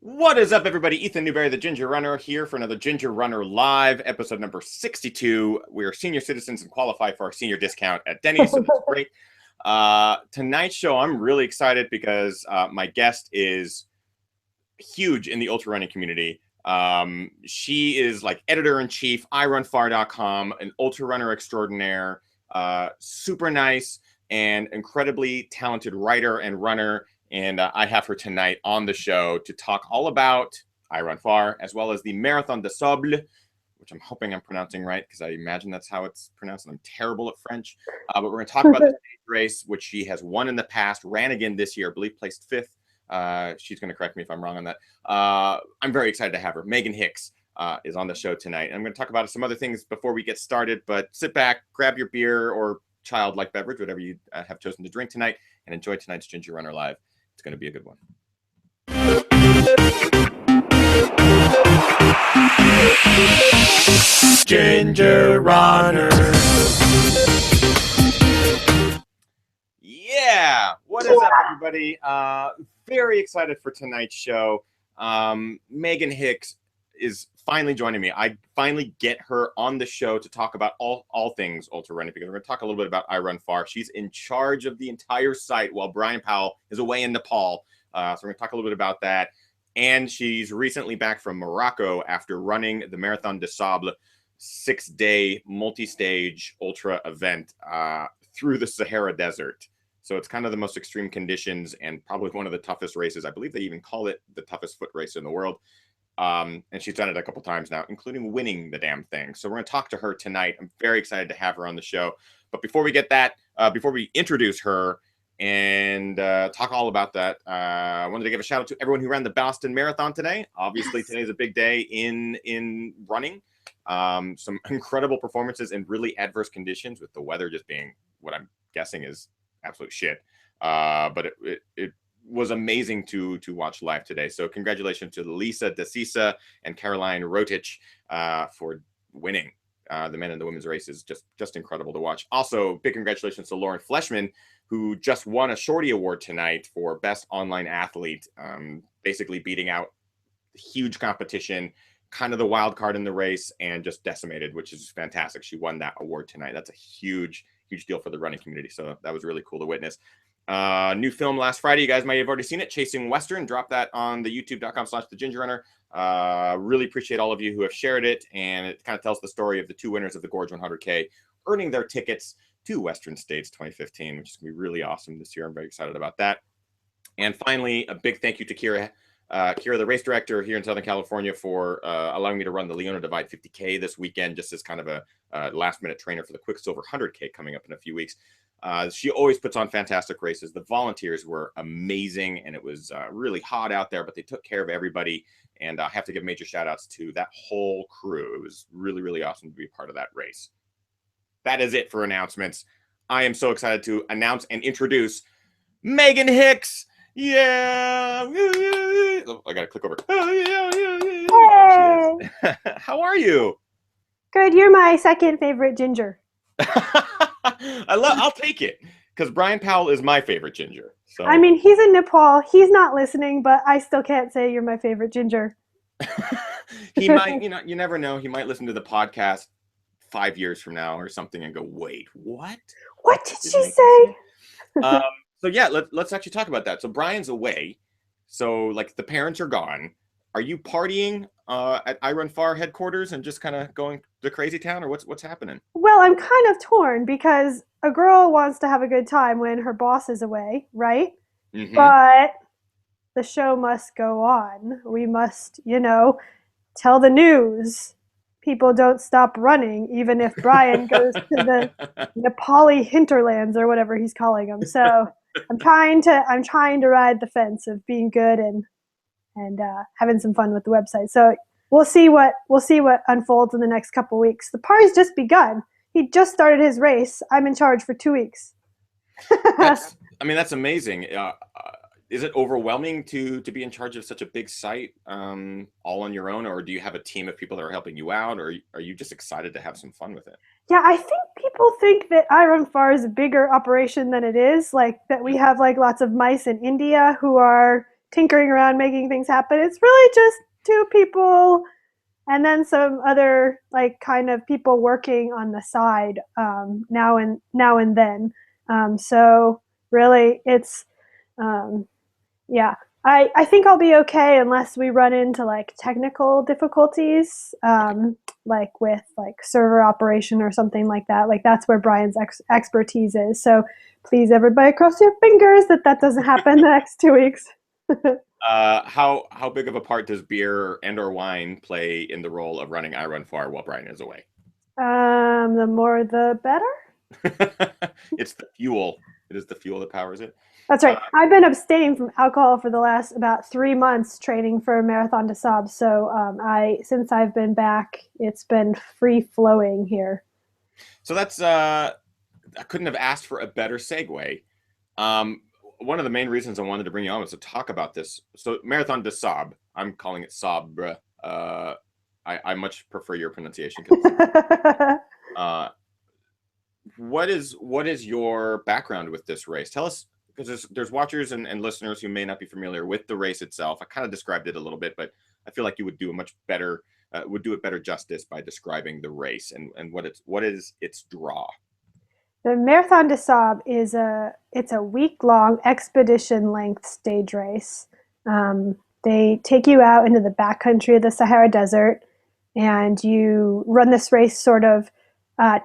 What is up, everybody? Ethan Newberry, the Ginger Runner, here for another Ginger Runner Live, episode number 62. We are senior citizens and qualify for our senior discount at Denny's, so that's great. Tonight's show, I'm really excited because my guest is huge in the ultra running community. She is like editor-in-chief, irunfar.com, an ultra runner extraordinaire, super nice and incredibly talented writer and runner. And I have her tonight on the show to talk all about I Run Far, as well as the Marathon des Sables, which I'm hoping I'm pronouncing right, because I imagine that's how it's pronounced, and I'm terrible at French. But we're going to talk about the stage race, which she has won in the past, ran again this year, I believe placed 5th. She's going to correct me if I'm wrong on that. I'm very excited to have her. Meghan Hicks is on the show tonight. And I'm going to talk about some other things before we get started, but sit back, grab your beer or childlike beverage, whatever you have chosen to drink tonight, and enjoy tonight's Ginger Runner Live. It's going to be a good one. Ginger Runner. Yeah. What is up, everybody? Very excited for tonight's show. Meghan Hicks is finally joining me. I finally get her on the show to talk about all things ultra running, because we're going to talk a little bit about I Run Far. She's in charge of the entire site while Brian Powell is away in Nepal. So we're going to talk a little bit about that. And she's recently back from Morocco after running the Marathon des Sables 6-day multi-stage ultra event through the Sahara Desert. So it's kind of the most extreme conditions and probably one of the toughest races. I believe they even call it the toughest foot race in the world. And she's done it a couple times now, including winning the damn thing. So we're going to talk to her tonight. I'm very excited to have her on the show. But before we get that, before we introduce her and talk all about that, I wanted to give a shout out to everyone who ran the Boston Marathon today. Obviously, today's a big day in running. Some incredible performances in really adverse conditions, with the weather just being what I'm guessing is absolute shit. But it was amazing to watch live today. So congratulations to Lisa DeCisa and Caroline Rotich for winning the men and the women's races. Just incredible to watch. Also, big congratulations to Lauren Fleshman, who just won a Shorty Award tonight for Best Online Athlete, basically beating out huge competition, kind of the wild card in the race, and just decimated, which is fantastic. She won that award tonight. That's a huge deal for the running community. So that was really cool to witness. New film last Friday. You guys might have already seen it. Chasing Western. Drop that on the youtube.com/thegingerrunner. Really appreciate all of you who have shared it. And it kind of tells the story of the two winners of the Gorge 100K earning their tickets to Western States 2015, which is going to be really awesome this year. I'm very excited about that. And finally, a big thank you to Kira, the race director here in Southern California, for allowing me to run the Leona Divide 50K this weekend, just as kind of a last-minute trainer for the Quicksilver 100K coming up in a few weeks. She always puts on fantastic races. The volunteers were amazing, and it was really hot out there, but they took care of everybody. And I have to give major shout-outs to that whole crew. It was really awesome to be a part of that race. That is it for announcements. I am so excited to announce and introduce Meghan Hicks. Yeah. Oh, I got to click over. Hey. How are you? Good. You're my second favorite ginger. I'll take it, because Brian Powell is my favorite ginger. So I mean, he's in Nepal. He's not listening, but I still can't say you're my favorite ginger. He might, you never know. He might listen to the podcast 5 years from now or something and go, "Wait, what? What did she say?" So yeah, let's actually talk about that. So Brian's away. So like the parents are gone. Are you partying at I Run Far headquarters and just kind of going to crazy town, or what's happening? Well, I'm kind of torn, because a girl wants to have a good time when her boss is away, right? Mm-hmm. But the show must go on. We must, tell the news. People don't stop running, even if Brian goes to the Nepali hinterlands or whatever he's calling them. So I'm trying to ride the fence of being good and having some fun with the website. So we'll see what unfolds in the next couple weeks. The party's just begun. He just started his race. I'm in charge for 2 weeks. That's amazing. Is it overwhelming to be in charge of such a big site all on your own, or do you have a team of people that are helping you out, or are you just excited to have some fun with it? Yeah, I think people think that I Run Far is a bigger operation than it is, like that we have like lots of mice in India who are tinkering around, making things happen. It's really just two people and then some other like kind of people working on the side now and then. So really, it's yeah. I think I'll be okay unless we run into like technical difficulties, like with like server operation or something like that. Like that's where Brian's expertise is. So please, everybody, cross your fingers that that doesn't happen the next 2 weeks. How big of a part does beer and or wine play in the role of running I Run Far while Brian is away? The more the better. It's the fuel. It is the fuel that powers it. That's right. I've been abstaining from alcohol for the last about 3 months training for Marathon des Sables. So since I've been back, it's been free flowing here. So that's I couldn't have asked for a better segue. One of the main reasons I wanted to bring you on was to talk about this. So Marathon des Sables, I'm calling it Sabre. I much prefer your pronunciation. What is your background with this race? Tell us, because there's watchers and listeners who may not be familiar with the race itself. I kind of described it a little bit, but I feel like you would do a much better would do it better justice by describing the race and what is its draw. The Marathon des Sables is it's a week-long expedition length stage race. They take you out into the backcountry of the Sahara Desert, and you run this race sort of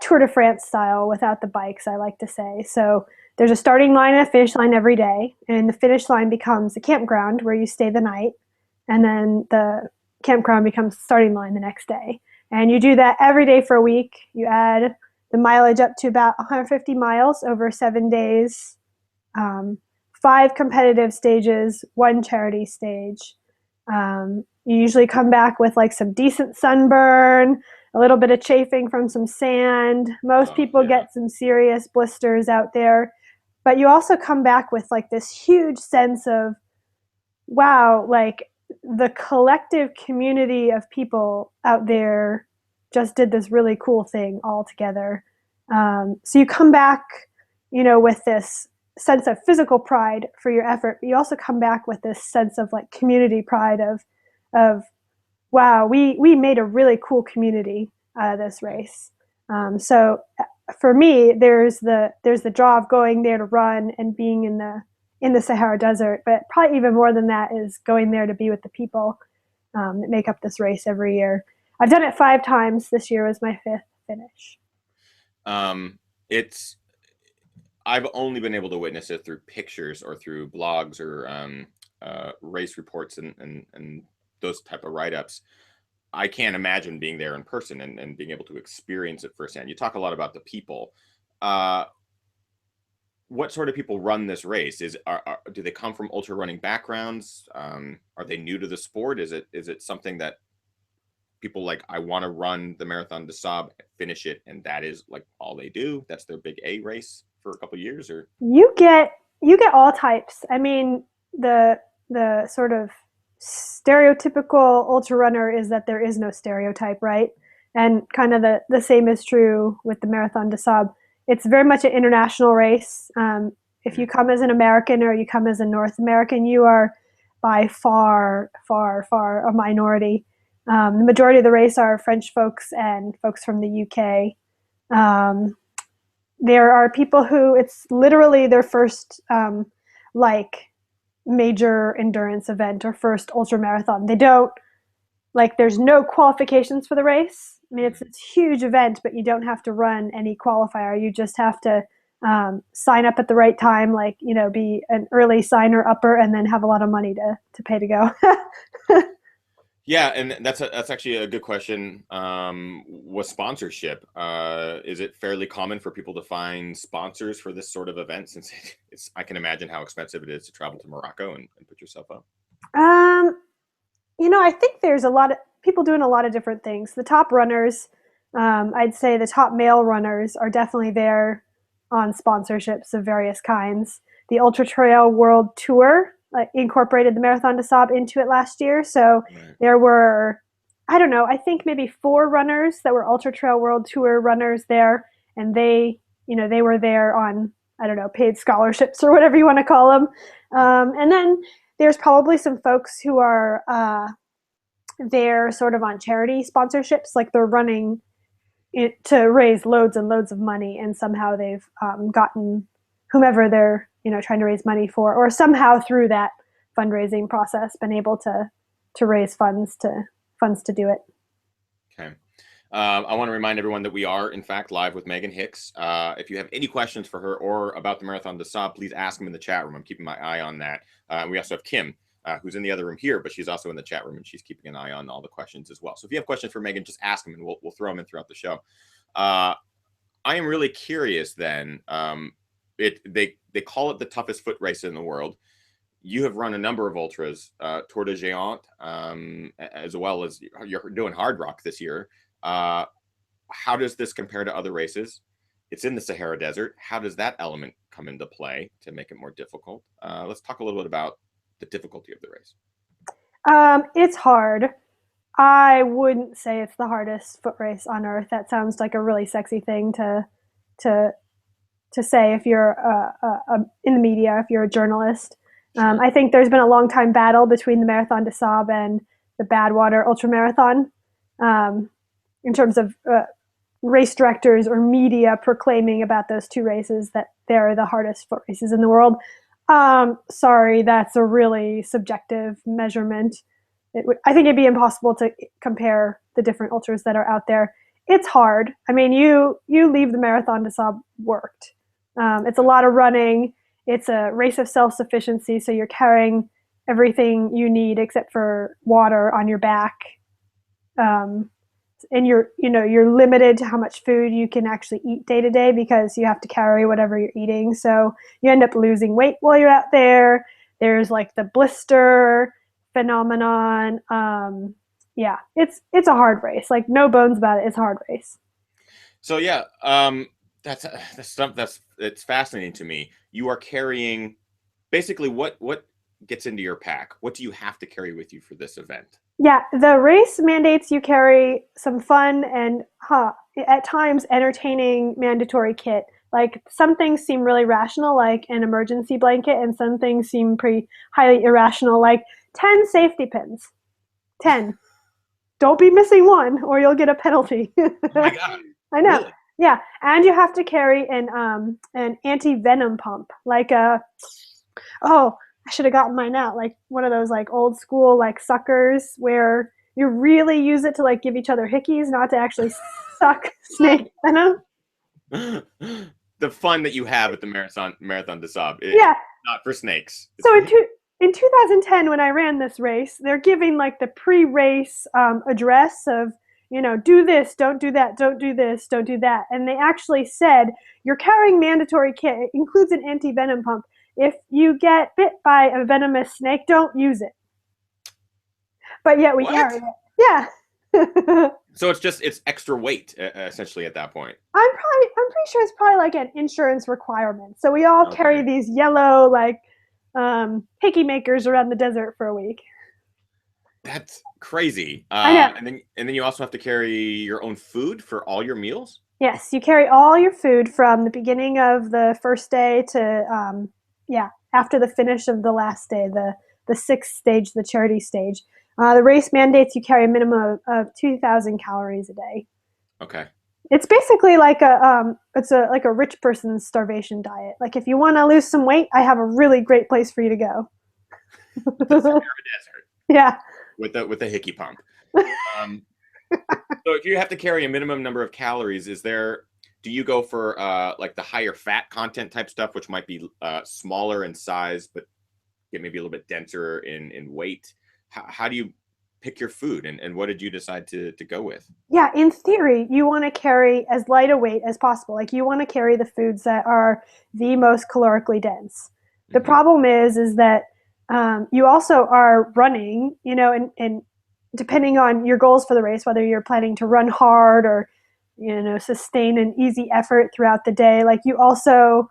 Tour de France style without the bikes, I like to say. So there's a starting line and a finish line every day, and the finish line becomes a campground where you stay the night, and then the campground becomes the starting line the next day. And you do that every day for a week. You add the mileage up to about 150 miles over 7 days, 5 competitive stages, 1 charity stage. You usually come back with like some decent sunburn, a little bit of chafing from some sand. Most people get some serious blisters out there, but you also come back with like this huge sense of, wow, like the collective community of people out there just did this really cool thing all together. So you come back, with this sense of physical pride for your effort, but you also come back with this sense of like community pride of wow, we made a really cool community out of this race. So for me, there's the draw of going there to run and being in the Sahara Desert, but probably even more than that is going there to be with the people that make up this race every year. I've done it 5 times. This year was my 5th finish. I've only been able to witness it through pictures or through blogs or race reports and those type of write-ups. I can't imagine being there in person and being able to experience it firsthand. You talk a lot about the people. What sort of people run this race? Do they come from ultra running backgrounds? Are they new to the sport? Is it something that people like, I want to run the Marathon des Sables, finish it, and that is like all they do? That's their big A race for a couple of years? Or you get all types. I mean, the sort of stereotypical ultra runner is that there is no stereotype, right? And kind of the same is true with the Marathon des Sables. It's very much an international race. If you come as an American or you come as a North American, you are by far, far, far a minority. The majority of the race are French folks and folks from the UK. There are people who it's literally their first major endurance event or first ultra marathon. They don't there's no qualifications for the race. I mean, it's this huge event, but you don't have to run any qualifier. You just have to sign up at the right time, be an early signer upper, and then have a lot of money to pay to go. Yeah, and that's actually a good question. With sponsorship, is it fairly common for people to find sponsors for this sort of event? Since I can imagine how expensive it is to travel to Morocco and put yourself up. I think there's a lot of people doing a lot of different things. The top runners, I'd say the top male runners are definitely there on sponsorships of various kinds. The Ultra Trail World Tour incorporated the Marathon des Sables into it last year. So there were, I don't know, I think maybe 4 runners that were Ultra Trail World Tour runners there. And they were there on, I don't know, paid scholarships or whatever you want to call them. And then there's probably some folks who are there sort of on charity sponsorships, like they're running it to raise loads and loads of money, and somehow they've gotten whomever they're trying to raise money for, or somehow through that fundraising process been able to raise funds to do it. Okay. I want to remind everyone that we are, in fact, live with Meghan Hicks. If you have any questions for her or about the Marathon des Sables, please ask them in the chat room. I'm keeping my eye on that. We also have Kim, who's in the other room here, but she's also in the chat room, and she's keeping an eye on all the questions as well. So if you have questions for Meghan, just ask them, and we'll throw them in throughout the show. I am really curious then. They call it the toughest foot race in the world. You have run a number of ultras, Tour de Géant, as well as you're doing Hard Rock this year. How does this compare to other races? It's in the Sahara Desert. How does that element come into play to make it more difficult? Let's talk a little bit about the difficulty of the race. It's hard. I wouldn't say it's the hardest foot race on earth. That sounds like a really sexy thing to say if you're in the media, if you're a journalist. Sure. I think there's been a long time battle between the Marathon des Sables and the Badwater Ultramarathon in terms of race directors or media proclaiming about those two races that they're the hardest foot races in the world. Sorry, that's a really subjective measurement. I think it'd be impossible to compare the different ultras that are out there. It's hard. I mean, you leave the Marathon des Sables worked. It's a lot of running. It's a race of self-sufficiency, so you're carrying everything you need except for water on your back. And you're limited to how much food you can actually eat day to day because you have to carry whatever you're eating. So you end up losing weight while you're out there. There's like the blister phenomenon. Yeah, it's a hard race. Like, no bones about it. It's a hard race. So yeah, that's it's fascinating to me. You are carrying basically what gets into your pack. What do you have to carry with you for this event? Yeah, the race mandates you carry some fun and at times entertaining mandatory kit. Like, some things seem really rational, like an emergency blanket, and some things seem pretty highly irrational, like 10 safety pins. 10. Don't be missing one or you'll get a penalty. Oh my God. I know. Really? Yeah, and you have to carry an anti-venom pump, like I should have gotten mine out, like one of those like old school like suckers where you really use it to like give each other hickeys, not to actually suck snake venom. The fun that you have at the Marathon des Sables, yeah, not for snakes. So in 2010, when I ran this race, they're giving like the pre-race address of, do this, don't do that, don't do this, don't do that. And they actually said, you're carrying mandatory kit. It includes an anti-venom pump. If you get bit by a venomous snake, don't use it. But yet we carried it. Yeah. So it's extra weight, essentially, at that point. I'm pretty sure it's probably like an insurance requirement. So we all carry these yellow, like, hickey makers around the desert for a week. That's crazy. I know. And then you also have to carry your own food for all your meals? Yes, you carry all your food from the beginning of the first day to after the finish of the last day, the sixth stage, the charity stage. The race mandates you carry a minimum of 2,000 calories a day. Okay. It's basically like a rich person's starvation diet. Like, if you want to lose some weight, I have a really great place for you to go. The Sahara Desert. Yeah. With a hickey pump. So if you have to carry a minimum number of calories, do you go for like the higher fat content type stuff, which might be smaller in size, but maybe a little bit denser in weight? How do you pick your food, and what did you decide to go with? Yeah, in theory, you want to carry as light a weight as possible. Like, you want to carry the foods that are the most calorically dense. The problem is that you also are running, and depending on your goals for the race, whether you're planning to run hard or, sustain an easy effort throughout the day, like, you also,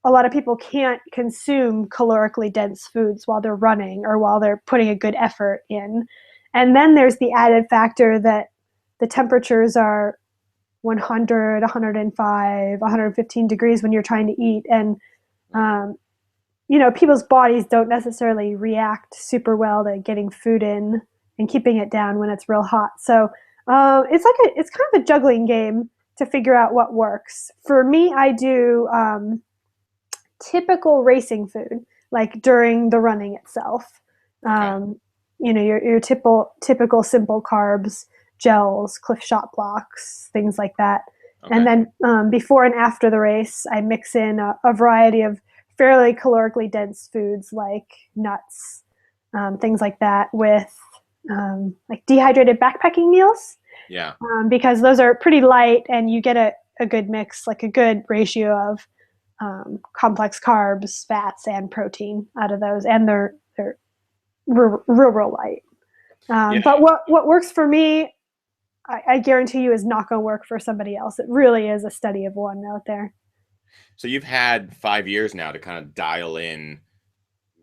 a lot of people can't consume calorically dense foods while they're running or while they're putting a good effort in. And then there's the added factor that the temperatures are 100, 105, 115 degrees when you're trying to eat. And, people's bodies don't necessarily react super well to getting food in and keeping it down when it's real hot. So it's kind of a juggling game to figure out what works. For me, I do typical racing food, like during the running itself. Okay. Your typical simple carbs, gels, Cliff Shot blocks, things like that. And Okay. then before and after the race, I mix in a variety of fairly calorically dense foods like nuts, things like that, with like dehydrated backpacking meals, Yeah. because those are pretty light and you get a good mix, like a good ratio of complex carbs, fats, and protein out of those, and they're real light. Yeah. But what works for me, I guarantee you, is not going to work for somebody else. It really is a study of one out there. So you've had 5 years now to kind of dial in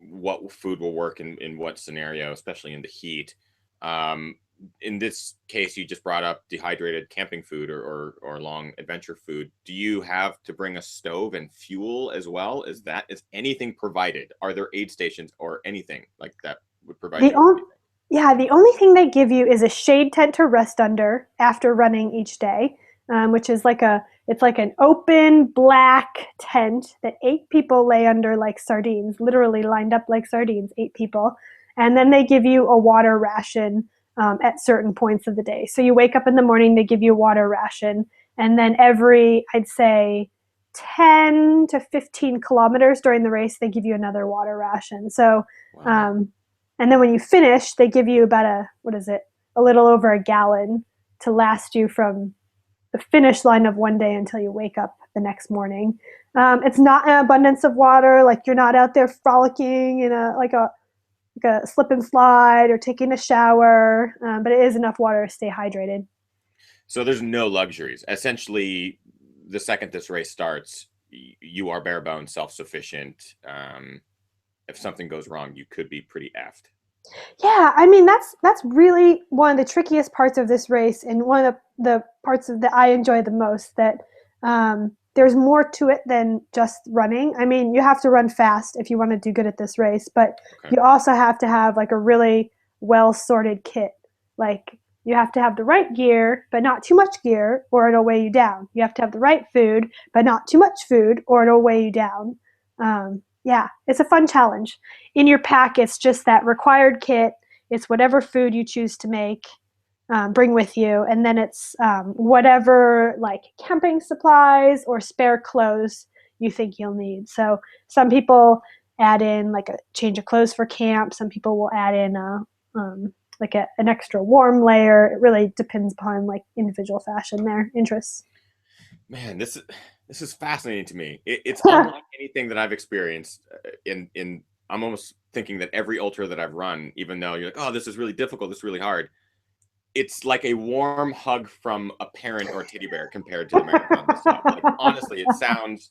what food will work in what scenario, especially in the heat. Um, in this case, you just brought up dehydrated camping food or long adventure food. Do you have to bring a stove and fuel as well? Is anything provided? Are there aid stations or anything like that would provide The you with only anything? Yeah, the only thing they give you is a shade tent to rest under after running each day, which is it's like an open black tent that 8 people lay under like sardines, literally lined up like sardines, 8 people. And then they give you a water ration at certain points of the day. So you wake up in the morning, they give you a water ration. And then every, I'd say, 10 to 15 kilometers during the race, they give you another water ration. So, Wow. um, and then when you finish, they give you about a little over a gallon to last you from the finish line of one day until you wake up the next morning. It's not an abundance of water, like you're not out there frolicking in a slip and slide or taking a shower, but it is enough water to stay hydrated. So there's no luxuries. Essentially, the second this race starts, you are bare bones, self-sufficient. If something goes wrong, you could be pretty effed. Yeah, I mean that's really one of the trickiest parts of this race, and one of the parts that I enjoy the most. That there's more to it than just running. I mean, you have to run fast if you want to do good at this race, but Okay. you also have to have like a really well sorted kit. Like you have to have the right gear, but not too much gear, or it'll weigh you down. You have to have the right food, but not too much food, or it'll weigh you down. Yeah, it's a fun challenge. In your pack, it's just that required kit. It's whatever food you choose to make, bring with you, and then it's whatever like camping supplies or spare clothes you think you'll need. So some people add in like a change of clothes for camp. Some people will add in an extra warm layer. It really depends upon like individual fashion, their interests. Man, this is fascinating to me. It's unlike anything that I've experienced. In I'm almost thinking that every ultra that I've run, even though you're like, oh, this is really difficult, this is really hard, it's like a warm hug from a parent or a teddy bear compared to the marathon itself. Like honestly, it sounds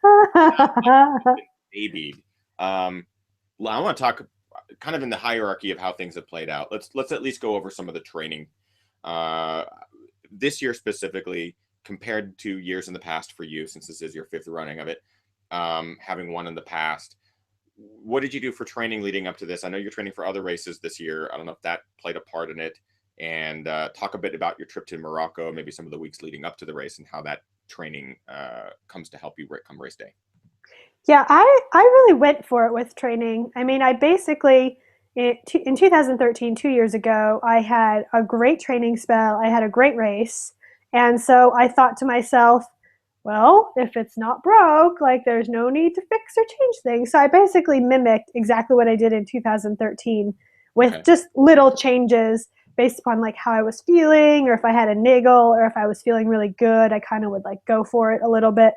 like you've been babied. I want to talk kind of in the hierarchy of how things have played out. Let's at least go over some of the training. Uh, this year specifically, compared to years in the past for you, since this is your fifth running of it, having won in the past, what did you do for training leading up to this? I know you're training for other races this year. I don't know if that played a part in it. And talk a bit about your trip to Morocco, maybe some of the weeks leading up to the race, and how that training comes to help you come race day. Yeah, I really went for it with training. I mean, I basically, in 2013, 2 years ago, I had a great training spell. I had a great race. And so I thought to myself, well, if it's not broke, like there's no need to fix or change things. So I basically mimicked exactly what I did in 2013 with Okay. just little changes based upon like how I was feeling, or if I had a niggle, or if I was feeling really good, I kind of would like go for it a little bit.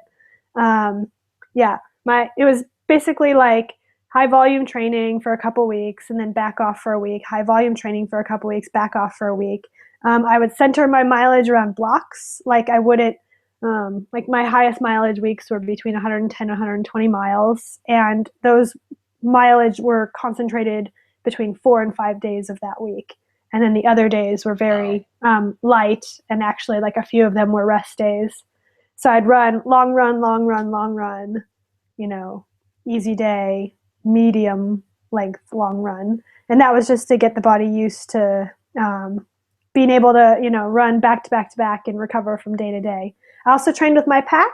Yeah, it was basically like high volume training for a couple weeks and then back off for a week, high volume training for a couple weeks, back off for a week. I would center my mileage around blocks. Like I wouldn't, like my highest mileage weeks were between 110 and 120 miles, and those mileage were concentrated between 4 and 5 days of that week. And then the other days were Wow. very light, and actually like a few of them were rest days. So I'd run long run, long run, long run, you know, easy day, medium length long run. And that was just to get the body used to being able to, run back to back to back and recover from day to day. I also trained with my pack.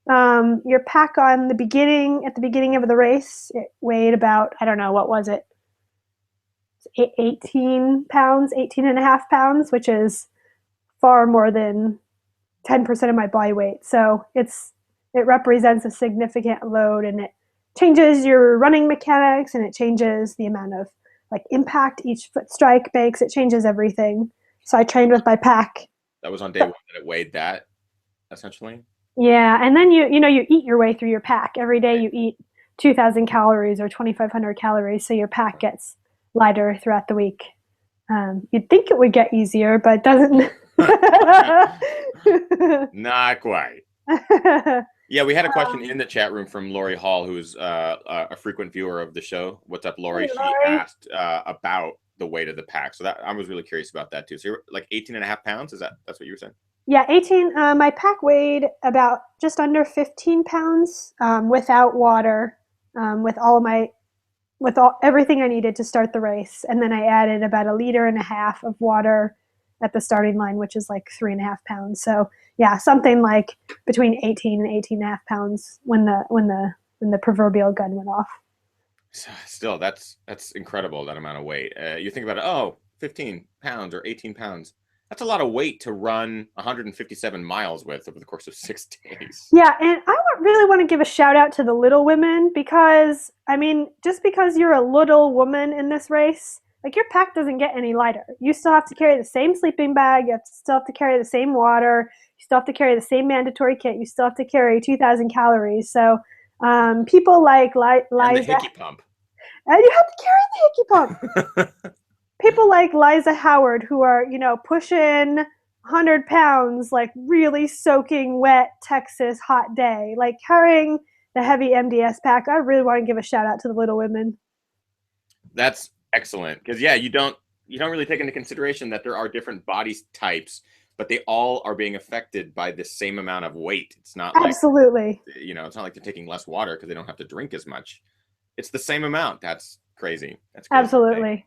Your pack at the beginning of the race, it weighed about, I don't know, what was it? 18 pounds, 18 and a half pounds, which is far more than 10% of my body weight. So it represents a significant load, and it changes your running mechanics, and it changes the amount of impact each foot strike makes. It changes everything. So I trained with my pack. That was on day one that it weighed that, essentially? Yeah, and then you eat your way through your pack. Every day you eat 2,000 calories or 2,500 calories, so your pack gets lighter throughout the week. You'd think it would get easier, but it doesn't. Not quite. Yeah, we had a question in the chat room from Lori Hall, who's a frequent viewer of the show. What's up, Lori? She asked about the weight of the pack. So that I was really curious about that too. So you're like 18 and a half pounds? That's what you were saying? Yeah, 18. My pack weighed about just under 15 pounds without water, with everything I needed to start the race. And then I added about 1.5 liters of water at the starting line, which is like 3.5 pounds. So yeah, something like between 18 and 18.5 pounds when the proverbial gun went off. Still, that's incredible, that amount of weight. You think about it, 15 pounds or 18 pounds. That's a lot of weight to run 157 miles with over the course of 6 days. Yeah, and I really want to give a shout out to the little women, because, just because you're a little woman in this race, your pack doesn't get any lighter. You still have to carry the same sleeping bag. You still have to carry the same water. You still have to carry the same mandatory kit. You still have to carry 2,000 calories. So people like Liza. And the hickey pump. And you have to carry the hickey pump. People like Liza Howard, who are, pushing 100 pounds, really soaking wet Texas hot day, carrying the heavy MDS pack. I really want to give a shout out to the little women. That's excellent, because you don't really take into consideration that there are different body types, but they all are being affected by the same amount of weight. It's not absolutely. It's not like they're taking less water because they don't have to drink as much. It's the same amount. That's crazy. That's crazy. Absolutely.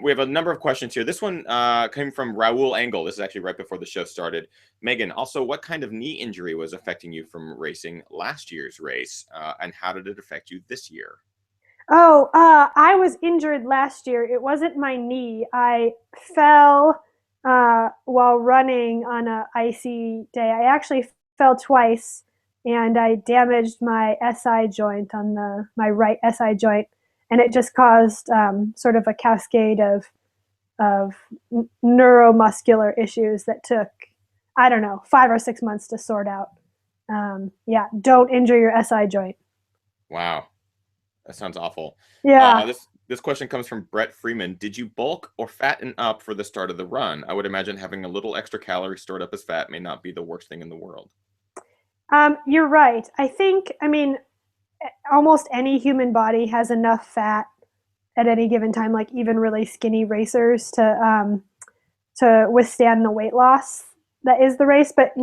We have a number of questions here. This one came from Raul Engel. This is actually right before the show started. Megan, also, what kind of knee injury was affecting you from racing last year's race, and how did it affect you this year? I was injured last year. It wasn't my knee. I fell while running on an icy day. I actually fell twice, and I damaged my SI joint my right SI joint. And it just caused sort of a cascade of neuromuscular issues that took, 5 or 6 months to sort out. Don't injure your SI joint. Wow, that sounds awful. Yeah. This question comes from Brett Freeman. Did you bulk or fatten up for the start of the run? I would imagine having a little extra calories stored up as fat may not be the worst thing in the world. You're right. I think, almost any human body has enough fat at any given time, even really skinny racers, to withstand the weight loss that is the race. But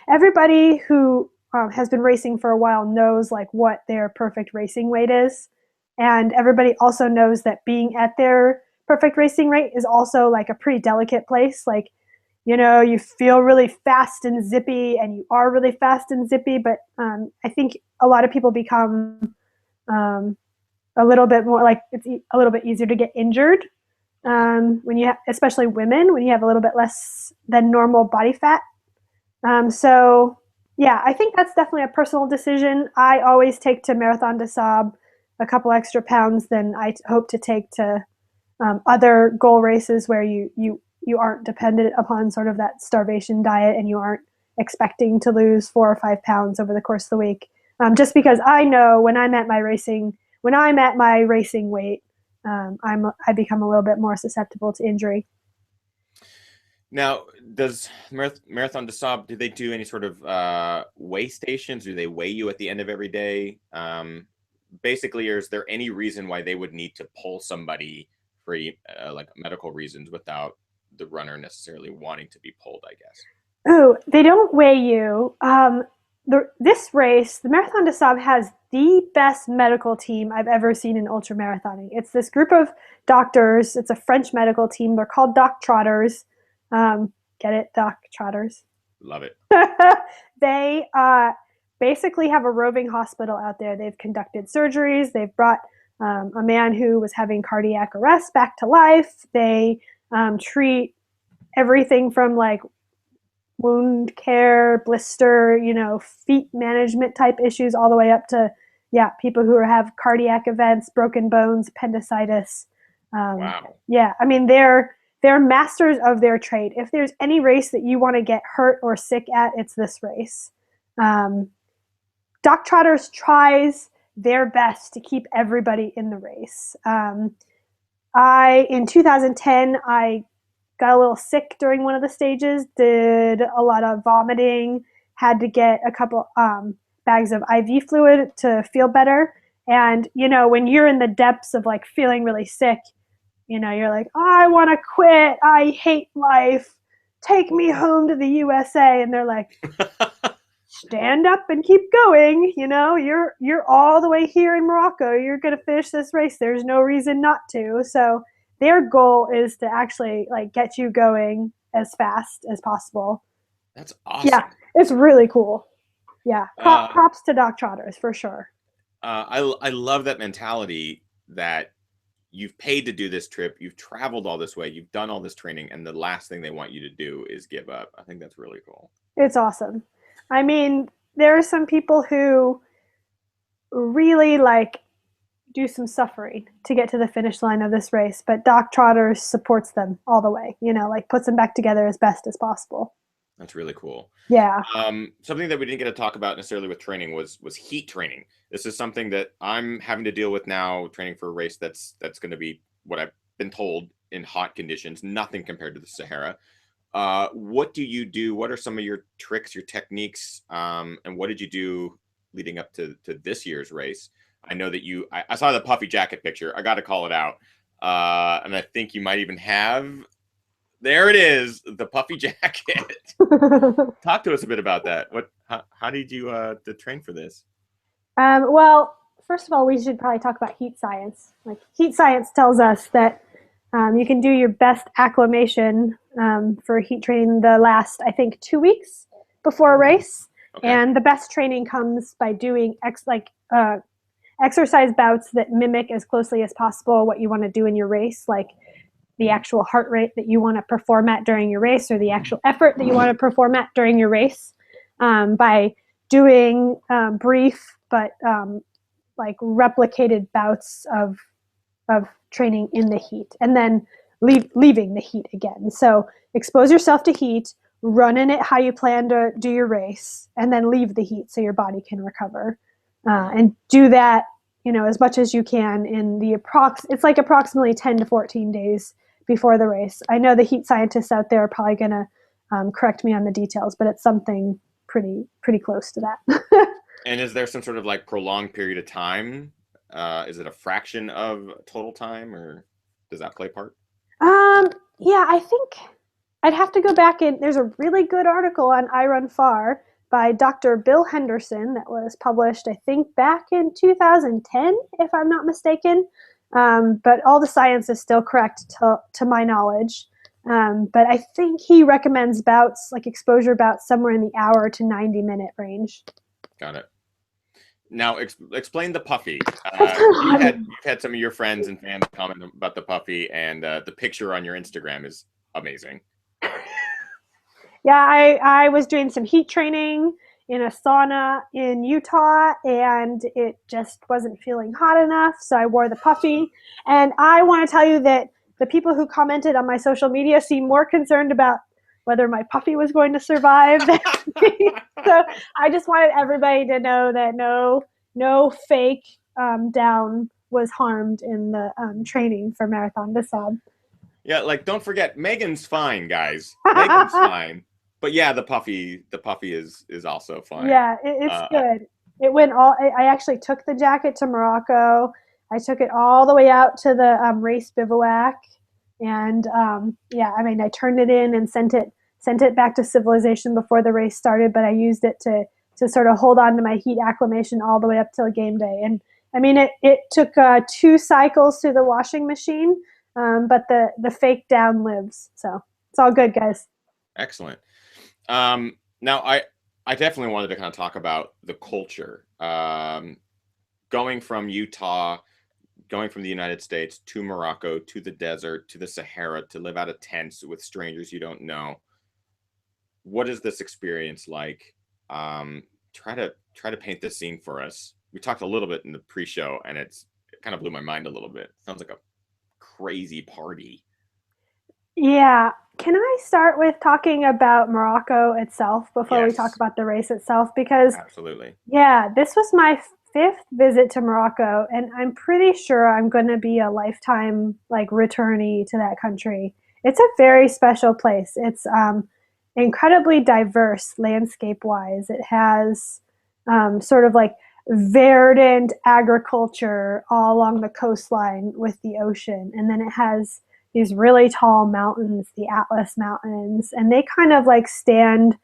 everybody who has been racing for a while knows what their perfect racing weight is, and everybody also knows that being at their perfect racing rate is also a pretty delicate place. You feel really fast and zippy, and you are really fast and zippy, but I think a lot of people become a little bit more it's a little bit easier to get injured when you especially women, when you have a little bit less than normal body fat. So yeah, I think that's definitely a personal decision. I always take to Marathon des Sables a couple extra pounds than I hope to take to other goal races where you aren't dependent upon sort of that starvation diet, and you aren't expecting to lose 4 or 5 pounds over the course of the week. Just because I know when I'm at my racing weight, I become a little bit more susceptible to injury. Now, does Marathon des Sables, do they do any sort of weigh stations? Do they weigh you at the end of every day? Basically, is there any reason why they would need to pull somebody for medical reasons without the runner necessarily wanting to be pulled, I guess? Oh, they don't weigh you. This race, the Marathon des Sables, has the best medical team I've ever seen in ultramarathoning. It's this group of doctors. It's a French medical team. They're called Doc Trotters. Get it? Doc Trotters. Love it. They basically have a roving hospital out there. They've conducted surgeries. They've brought a man who was having cardiac arrest back to life. They treat everything from like wound care, blister, feet management type issues, all the way up to, people who have cardiac events, broken bones, appendicitis. Wow. Yeah, I mean, they're masters of their trade. If there's any race that you want to get hurt or sick at, it's this race. Doc Trotters tries their best to keep everybody in the race. In 2010, I got a little sick during one of the stages, did a lot of vomiting, had to get a couple bags of IV fluid to feel better. And, when you're in the depths of like feeling really sick, you're like, oh, I want to quit. I hate life. Take me home to the USA. And they're like, stand up and keep going. You're all the way here in Morocco. You're going to finish this race. There's no reason not to. So their goal is to actually like get you going as fast as possible. That's awesome. Yeah, it's really cool. Yeah, props to Doc Trotters for sure. I love that mentality that you've paid to do this trip, you've traveled all this way, you've done all this training, and the last thing they want you to do is give up. I think that's really cool. It's awesome. I mean, there are some people who really do some suffering to get to the finish line of this race, but Doc Trotters supports them all the way, puts them back together as best as possible. That's really cool. Yeah. Something that we didn't get to talk about necessarily with training was heat training. This is something that I'm having to deal with now, training for a race that's going to be, what I've been told, in hot conditions, nothing compared to the Sahara. What do you do? What are some of your tricks, your techniques, and what did you do leading up to this year's race? I know that I saw the puffy jacket picture. I got to call it out. And I think you might even have, there it is, the puffy jacket. Talk to us a bit about that. How did you to train for this? Well, first of all, we should probably talk about heat science. Like, heat science tells us that you can do your best acclimation for heat training the last, I think, 2 weeks before a race. Okay. And the best training comes by doing exercise bouts that mimic as closely as possible what you want to do in your race, like the actual heart rate that you want to perform at during your race, or the actual effort that you want to perform at during your race, by doing brief but replicated bouts of training in the heat, and then leaving the heat again. So expose yourself to heat, run in it how you plan to do your race, and then leave the heat so your body can recover. And do that, as much as you can in it's like approximately 10 to 14 days before the race. I know the heat scientists out there are probably going to correct me on the details, but it's something pretty close to that. And is there some sort of prolonged period of time? Is it a fraction of total time, or does that play part? Yeah, I think I'd have to go back and there's a really good article on I Run Far by Dr. Bill Henderson that was published, I think, back in 2010, if I'm not mistaken. But all the science is still correct to my knowledge. But I think he recommends bouts, exposure bouts, somewhere in the hour to 90-minute range. Got it. Now, explain the puffy. You've had some of your friends and fans comment about the puffy, and the picture on your Instagram is amazing. Yeah, I was doing some heat training in a sauna in Utah, and it just wasn't feeling hot enough, so I wore the puffy. And I want to tell you that the people who commented on my social media seemed more concerned about whether my puffy was going to survive than me. So I just wanted everybody to know that no fake down was harmed in the training for Marathon des Sables. Yeah, don't forget, Megan's fine, guys. Megan's fine. But yeah, the puffy is also fine. Yeah, it's good. It went I actually took the jacket to Morocco. I took it all the way out to the race bivouac, and I turned it in and sent it back to civilization before the race started. But I used it to to sort of hold on to my heat acclimation all the way up till game day. And I mean, it took 2 cycles through the washing machine, but the fake down lives. So it's all good, guys. Excellent. Now, I definitely wanted to kind of talk about the culture. Going from Utah, going from the United States to Morocco, to the desert, to the Sahara, to live out of tents with strangers you don't know. What is this experience like? Try to paint this scene for us. We talked a little bit in the pre-show, and it kind of blew my mind a little bit. Sounds like a crazy party. Yeah. Can I start with talking about Morocco itself before we talk Yes, about the race itself? Because, absolutely. yeah, this was my 5th visit to Morocco, and I'm pretty sure I'm going to be a lifetime like returnee to that country. It's a very special place. It's incredibly diverse landscape wise. It has sort of like verdant agriculture all along the coastline with the ocean. And then it has these really tall mountains, the Atlas Mountains, and they kind of like stand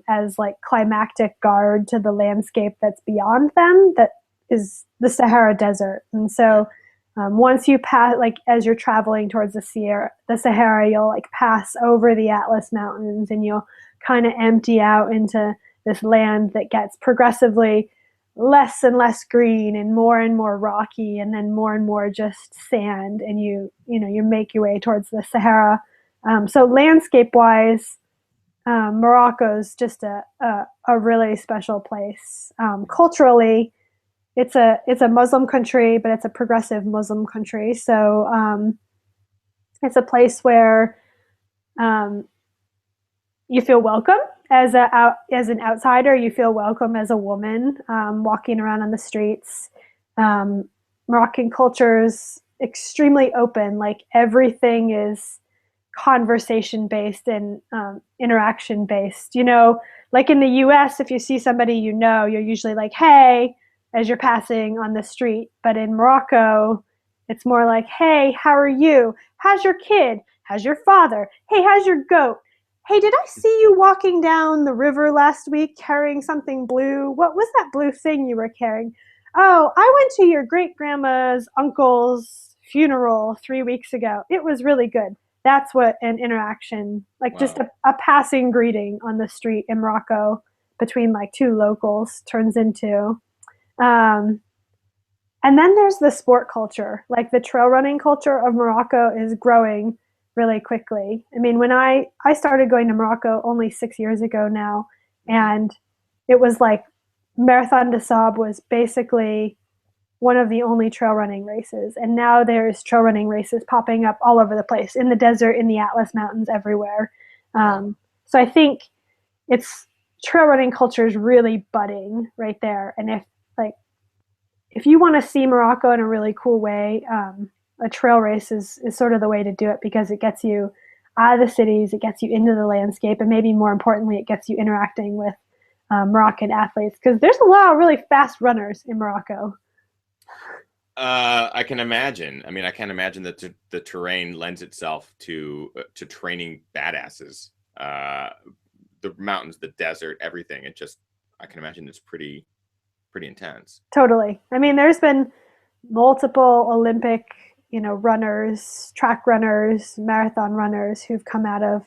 as like climactic guard to the landscape that's beyond them, that is the Sahara Desert. And so once you pass, like as you're traveling towards the Sahara, you'll like pass over the Atlas Mountains, and you'll kind of empty out into this land that gets progressively less and less green and more rocky, and then more just sand. And you make your way towards the Sahara. So landscape wise, Morocco's just a really special place. Culturally, it's a Muslim country, but it's a progressive Muslim country. So it's a place where um, you feel welcome as an outsider. You feel welcome as a woman walking around on the streets. Moroccan culture is extremely open. Like everything is conversation based and interaction based. Like in the US, if you see somebody you're usually like, hey, as you're passing on the street. But in Morocco, it's more like, hey, how are you? How's your kid? How's your father? Hey, how's your goat? Hey, did I see you walking down the river last week carrying something blue? What was that blue thing you were carrying? Oh, I went to your great grandma's uncle's funeral 3 weeks ago. It was really good. That's what an interaction, like just Wow. a passing greeting on the street in Morocco between like 2 locals turns into. Um, and then there's the sport culture. Like the trail running culture of Morocco is growing really quickly. I mean, when I started going to Morocco only 6 years ago now, Mhm. and it was like Marathon des Sables was basically one of the only trail running races. And now there's trail running races popping up all over the place, in the desert, in the Atlas Mountains, everywhere. Wow. So I think it's trail running culture is really budding right there. And if you want to see Morocco in a really cool way, a trail race is sort of the way to do it, because it gets you out of the cities, it gets you into the landscape, and maybe more importantly, it gets you interacting with Moroccan athletes, because there's a lot of really fast runners in Morocco. I can imagine. I mean, I can't imagine that the terrain lends itself to training badasses. The mountains, the desert, everything. I can imagine it's pretty intense. Totally. I mean, there's been multiple Olympic, runners, track runners, marathon runners who've come out of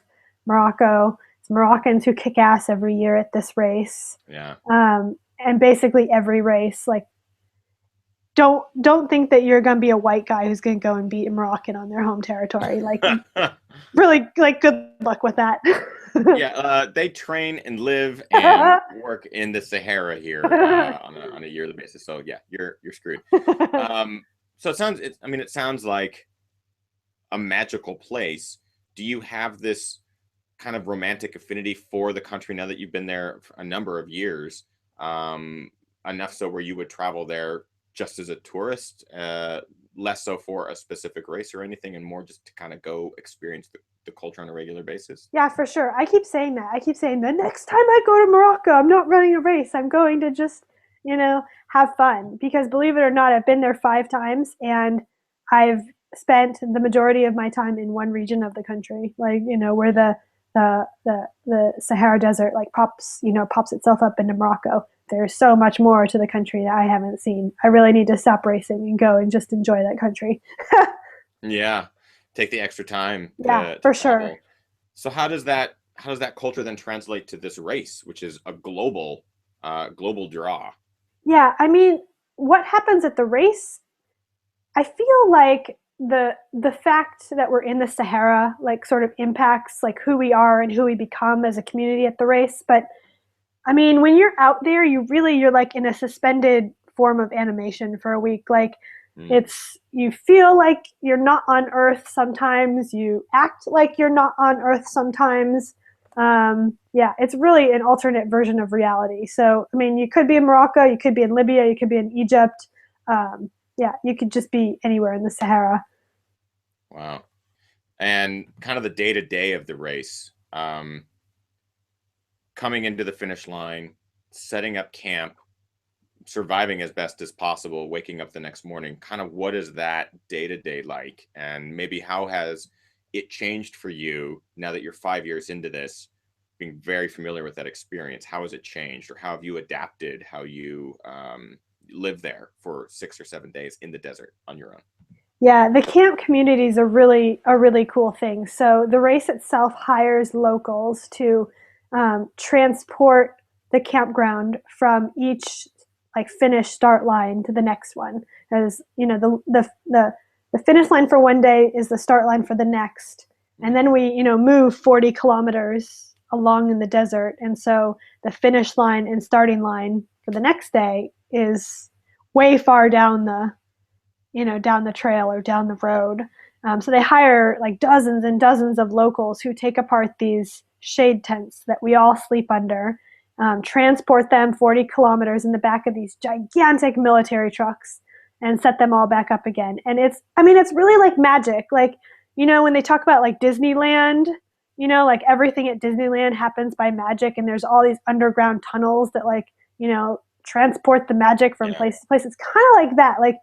Morocco. It's Moroccans who kick ass every year at this race. Yeah. And basically every race, like, don't think that you're going to be a white guy who's going to go and beat a Moroccan on their home territory. Like, really, like, good luck with that. Yeah, they train and live and work in the Sahara here on a yearly basis. So yeah, you're screwed. So it sounds like a magical place. Do you have this kind of romantic affinity for the country now that you've been there for a number of years? Enough so where you would travel there just as a tourist, less so for a specific race or anything, and more just to kind of go experience the culture on a regular basis? Yeah, for sure. I keep saying that. I keep saying the next time I go to Morocco, I'm not running a race. I'm going to just, have fun. Because believe it or not, I've been there 5 times, and I've spent the majority of my time in one region of the country, like, where the Sahara Desert like pops itself up into Morocco. There's so much more to the country that I haven't seen. I really need to stop racing and go and just enjoy that country. Yeah, take the extra time Yeah, to for travel. sure. So how does that culture then translate to this race, which is a global draw? Yeah, I mean, what happens at the race, I feel like the fact that we're in the Sahara like sort of impacts like who we are and who we become as a community at the race. But I mean, when you're out there, you're like in a suspended form of animation for a week. Like Mm, it's you feel like you're not on Earth sometimes. You act like you're not on Earth sometimes. Yeah, it's really an alternate version of reality. So I mean, you could be in Morocco, you could be in Libya, you could be in Egypt. Um, yeah, you could just be anywhere in the Sahara. wow. And kind of the day to day of the race, coming into the finish line, setting up camp, surviving as best as possible, waking up the next morning. Kind of what is that day to day like? And maybe how has it changed for you now that you're 5 years into this, being very familiar with that experience? How has it changed, or how have you adapted how you live there for 6 or 7 days in the desert on your own? Yeah, the camp community is a really cool thing. So the race itself hires locals to transport the campground from each like finish start line to the next one. As you know, the finish line for one day is the start line for the next, and Mm, then we move 40 kilometers along in the desert, and so the finish line and starting line for the next day is way far down the trail or down the road. So they hire like dozens and dozens of locals who take apart these shade tents that we all sleep under, transport them 40 kilometers in the back of these gigantic military trucks, and set them all back up again. And it's really like magic. Like, when they talk about like Disneyland, like everything at Disneyland happens by magic, and there's all these underground tunnels that transport the magic from yeah. place to place. It's kind of like that. Like,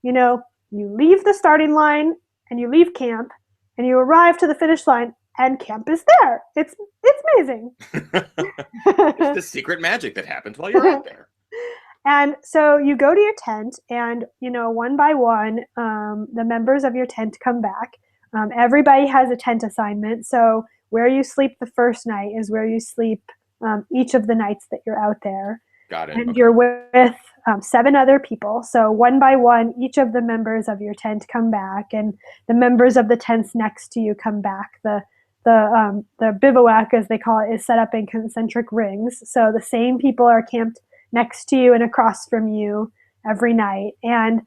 you know, you leave the starting line and you leave camp and you arrive to the finish line and camp is there. It's amazing. It's the secret magic that happens while you're out there. And so you go to your tent, and one by one, the members of your tent come back. Everybody has a tent assignment. So where you sleep the first night is where you sleep each of the nights that you're out there. Got it. And Okay. you're with seven other people. So one by one, each of the members of your tent come back, and the members of the tents next to you come back. The bivouac, as they call it, is set up in concentric rings. So the same people are camped next to you and across from you every night. And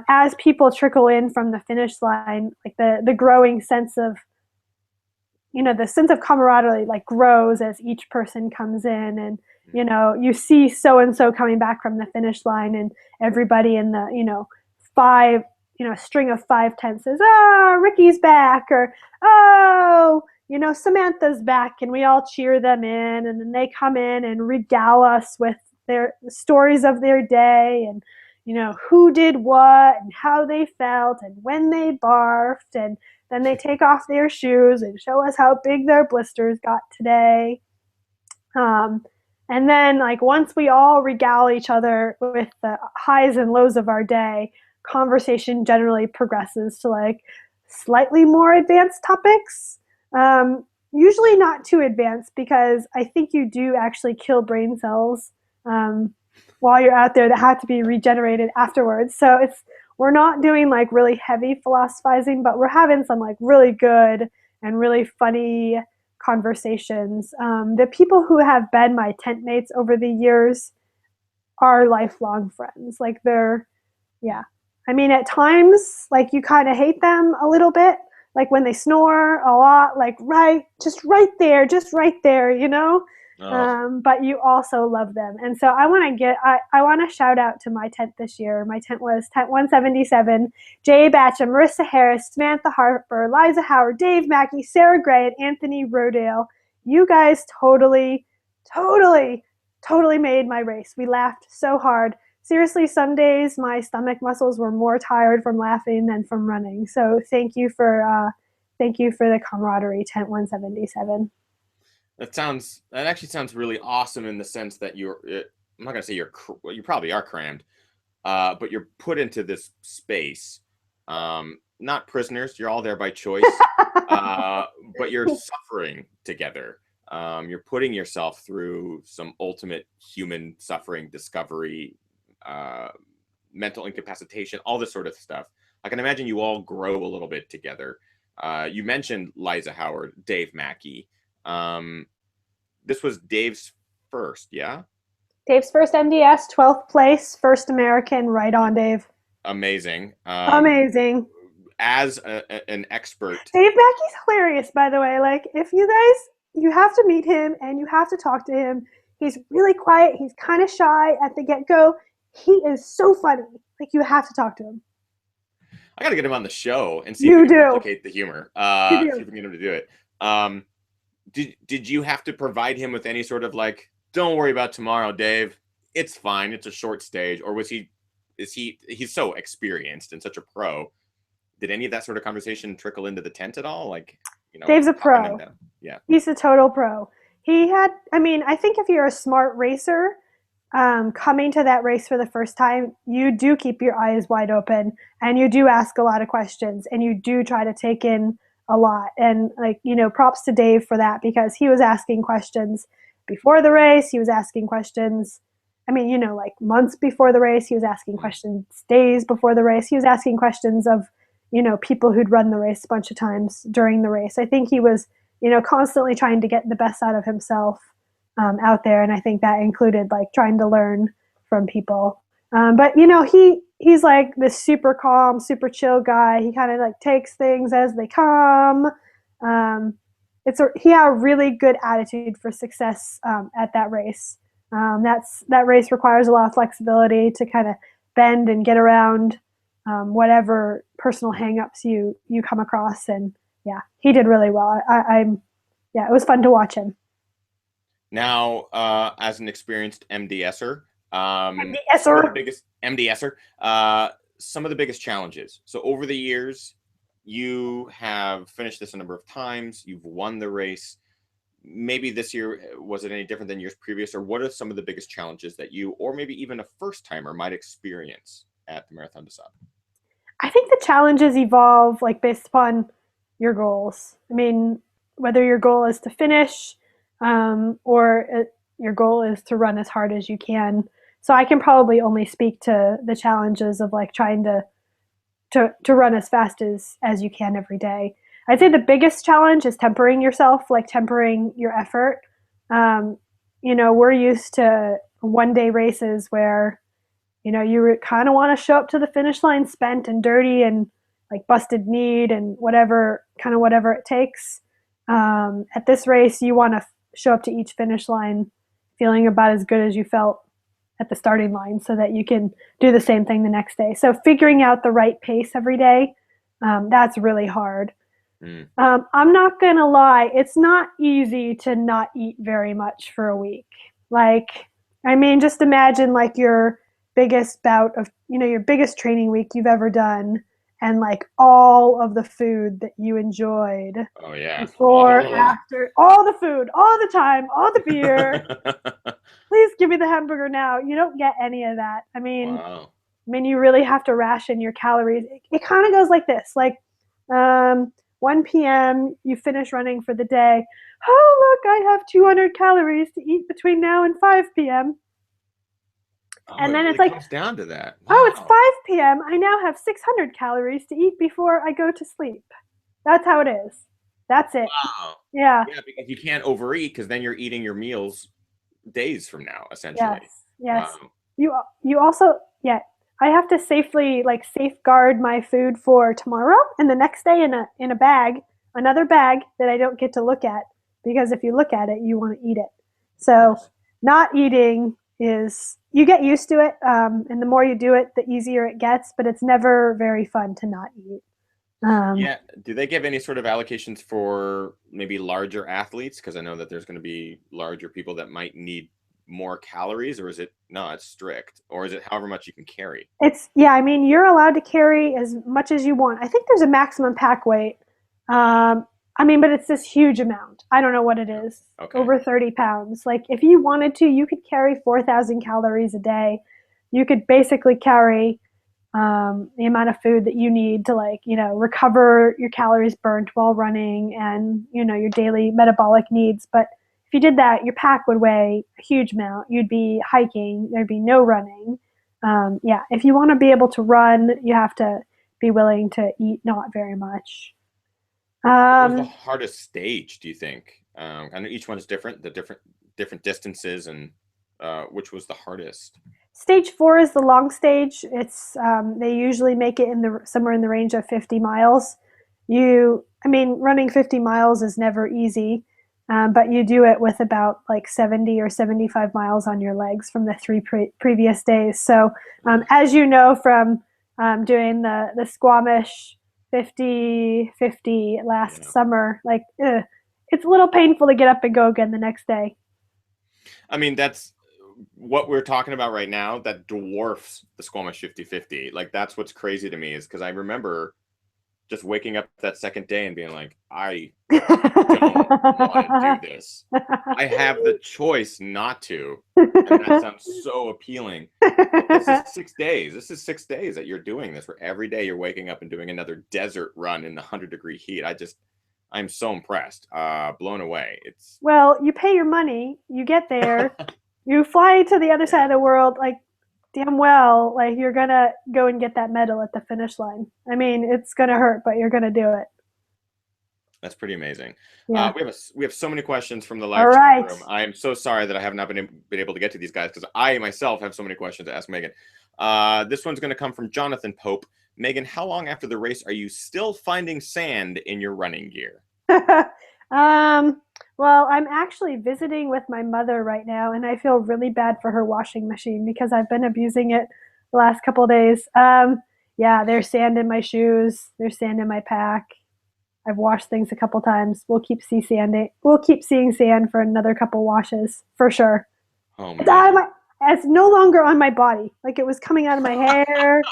as people trickle in from the finish line, like the growing sense of the sense of camaraderie like grows as each person comes in, and you see so and so coming back from the finish line, and everybody in the five string of five tents says, oh, Ricky's back, or oh, Samantha's back, and we all cheer them in, and then they come in and regale us with their stories of their day, and who did what and how they felt and when they barfed, and then they take off their shoes and show us how big their blisters got today. Um, and then, like, once we all regale each other with the highs and lows of our day, conversation generally progresses to like slightly more advanced topics. Usually not too advanced, because I think you do actually kill brain cells um, while you're out there that have to be regenerated afterwards. So we're not doing like really heavy philosophizing, but we're having some like really good and really funny conversations. The people who have been my tent mates over the years are lifelong friends. Like yeah. I mean, at times, like you kind of hate them a little bit, like when they snore a lot, like just right there. Oh, But you also love them, and so I want to shout out to my tent this year. My tent was tent 177. Jay Batcham, Marissa Harris, Samantha Harper, Liza Howard, Dave Mackey, Sarah Gray, and Anthony Rodale. You guys totally, totally, totally made my race. We laughed so hard. Seriously, some days my stomach muscles were more tired from laughing than from running. So thank you for the camaraderie, tent 177. That actually sounds really awesome in the sense that I'm not gonna say well, you probably are crammed, but you're put into this space, not prisoners. You're all there by choice, uh, but you're suffering together. You're putting yourself through some ultimate human suffering, discovery, uh, mental incapacitation, all this sort of stuff. I can imagine you all grow a little bit together. You mentioned Liza Howard, Dave Mackey. Um, this was Dave's first, yeah? Dave's first MDS, 12th place, first American, right on, Dave. Amazing. Amazing. As an expert. Dave Mackey's hilarious, by the way. Like, if you guys, you have to meet him and you have to talk to him. He's really quiet. He's kind of shy at the get-go. He is so funny. Like, you have to talk to him. I got to get him on the show and see You if we can do. replicate the humor. You See do. if we can get him to do it. Did you have to provide him with any sort of like, don't worry about tomorrow, Dave. It's fine. It's a short stage. Or he's so experienced and such a pro. Did any of that sort of conversation trickle into the tent at all? Like, Dave's a talking pro. him down? Yeah. He's a total pro. I think if you're a smart racer, coming to that race for the first time, you do keep your eyes wide open and you do ask a lot of questions and you do try to take in a lot. And props to Dave for that because he was asking questions before the race. He was asking questions. Like months before the race, he was asking questions days before the race. He was asking questions of, people who'd run the race a bunch of times during the race. I think he was, constantly trying to get the best out of himself out there, and I think that included like trying to learn from people. But he's like this super calm, super chill guy. He kind of like takes things as they come. He had a really good attitude for success at that race. That race requires a lot of flexibility to kind of bend and get around whatever personal hangups you come across. And yeah, he did really well. It was fun to watch him. Now, as an experienced MDSer, some of the biggest challenges. So over the years, you have finished this a number of times. You've won the race. Maybe this year, was it any different than years previous? Or what are some of the biggest challenges that you, or maybe even a first timer, might experience at the Marathon des Sables? I think the challenges evolve like based upon your goals. Whether your goal is to finish your goal is to run as hard as you can. So I can probably only speak to the challenges of like trying to run as fast as you can every day. I'd say the biggest challenge is tempering yourself, like tempering your effort. We're used to one day races where, you kind of want to show up to the finish line spent and dirty and like busted kneed and whatever it takes. At this race, you want to show up to each finish line feeling about as good as you felt at the starting line so that you can do the same thing the next day. So figuring out the right pace every day, that's really hard. I'm not going to lie. It's not easy to not eat very much for a week. Just imagine like your biggest bout of, your biggest training week you've ever done and like all of the food that you enjoyed. Oh yeah. Before, after, all the food, all the time, all the beer. Please give me the hamburger now. You don't get any of that. Wow. You really have to ration your calories. It kind of goes like this. Like 1 p.m. you finish running for the day. Oh, look, I have 200 calories to eat between now and 5 p.m. Oh, and then it it's like comes down to that. Wow. Oh, it's 5 p.m. I now have 600 calories to eat before I go to sleep. That's how it is. That's it. Wow. Yeah. Yeah, because you can't overeat because then you're eating your meals days from now, essentially. Yes. Wow. You also I have to safeguard my food for tomorrow and the next day in a bag, another bag that I don't get to look at because if you look at it, you want to eat it. So not eating is, you get used to it, and the more you do it, the easier it gets, but it's never very fun to not eat. Yeah. Do they give any sort of allocations for maybe larger athletes? Because I know that there's going to be larger people that might need more calories, or is it no? It's strict, or is it however much you can carry? You're allowed to carry as much as you want. I think there's a maximum pack weight. I mean, but it's this huge amount. I don't know what it is. Okay. Over 30 pounds. Like, if you wanted to, you could carry 4,000 calories a day. You could basically carry the amount of food that you need to, like, recover your calories burnt while running and, your daily metabolic needs. But if you did that, your pack would weigh a huge amount. You'd be hiking, there'd be no running. Yeah, if you want to be able to run, you have to be willing to eat not very much. What was the Um, hardest stage, do you think? I know each one's different, the different distances, and which was the hardest? Stage 4 is the long stage. It's they usually make it in the somewhere in the range of 50 miles. I mean, running 50 miles is never easy, but you do it with about like 70 or 75 miles on your legs from the three previous days. So, as you know from doing the Squamish 50-50 last Yeah. summer, like it's a little painful to get up and go again the next day. I mean, that's what we're talking about right now. That dwarfs the Squamish 50-50. Like, that's what's crazy to me, is because I remember just waking up that second day and being like, I don't want to do this. I have the choice not to. And that sounds so appealing. But this is 6 days. This is 6 days that you're doing this, where every day you're waking up and doing another desert run in the 100-degree heat. I'm so impressed, blown away. It's Well, you pay your money, you get there, you fly to the other side of the world, like damn well, like you're gonna go and get that medal at the finish line. I mean, it's gonna hurt, but you're gonna do it. That's pretty amazing. Yeah. We have so many questions from the All live chat right. room. I am so sorry that I have not been able to get to these guys, because I myself have so many questions to ask Meghan. This one's going to come from Jonathan Pope. Meghan, how long after the race are you still finding sand in your running gear? Well, I'm actually visiting with my mother right now, and I feel really bad for her washing machine because I've been abusing it the last couple of days. Yeah, there's sand in my shoes. There's sand in my pack. I've washed things a couple times. We'll keep seeing sand for another couple washes for sure. Oh It's out of man. my. It's no longer on my body. Like it was coming out of my hair.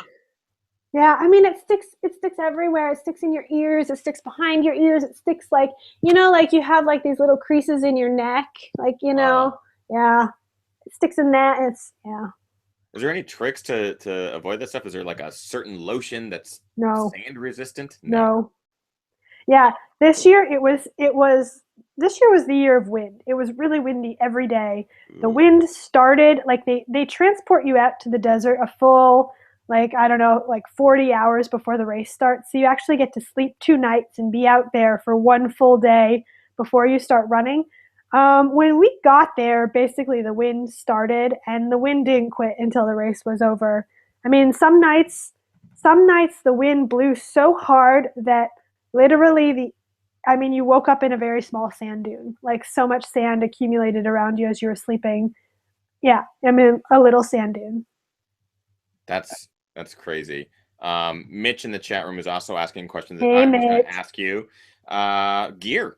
Yeah, I mean it sticks. It sticks everywhere. It sticks in your ears. It sticks behind your ears. It sticks like like you have like these little creases in your neck. Like Wow. yeah, it sticks in that. Yeah. Is there any tricks to avoid that stuff? Is there like a certain lotion that's No, sand resistant? No. no. Yeah, this year was the year of wind. It was really windy every day. The Ooh. wind started like they transport you out to the desert a full like I don't know like 40 hours before the race starts. So you actually get to sleep 2 nights and be out there for one full day before you start running. When we got there, basically the wind started and the wind didn't quit until the race was over. I mean, some nights the wind blew so hard that literally you woke up in a very small sand dune, like so much sand accumulated around you as you were sleeping. Yeah, I mean a little sand dune. That's crazy. Mitch in the chat room is also asking questions that Hey I was going to Mitch. ask you. Gear.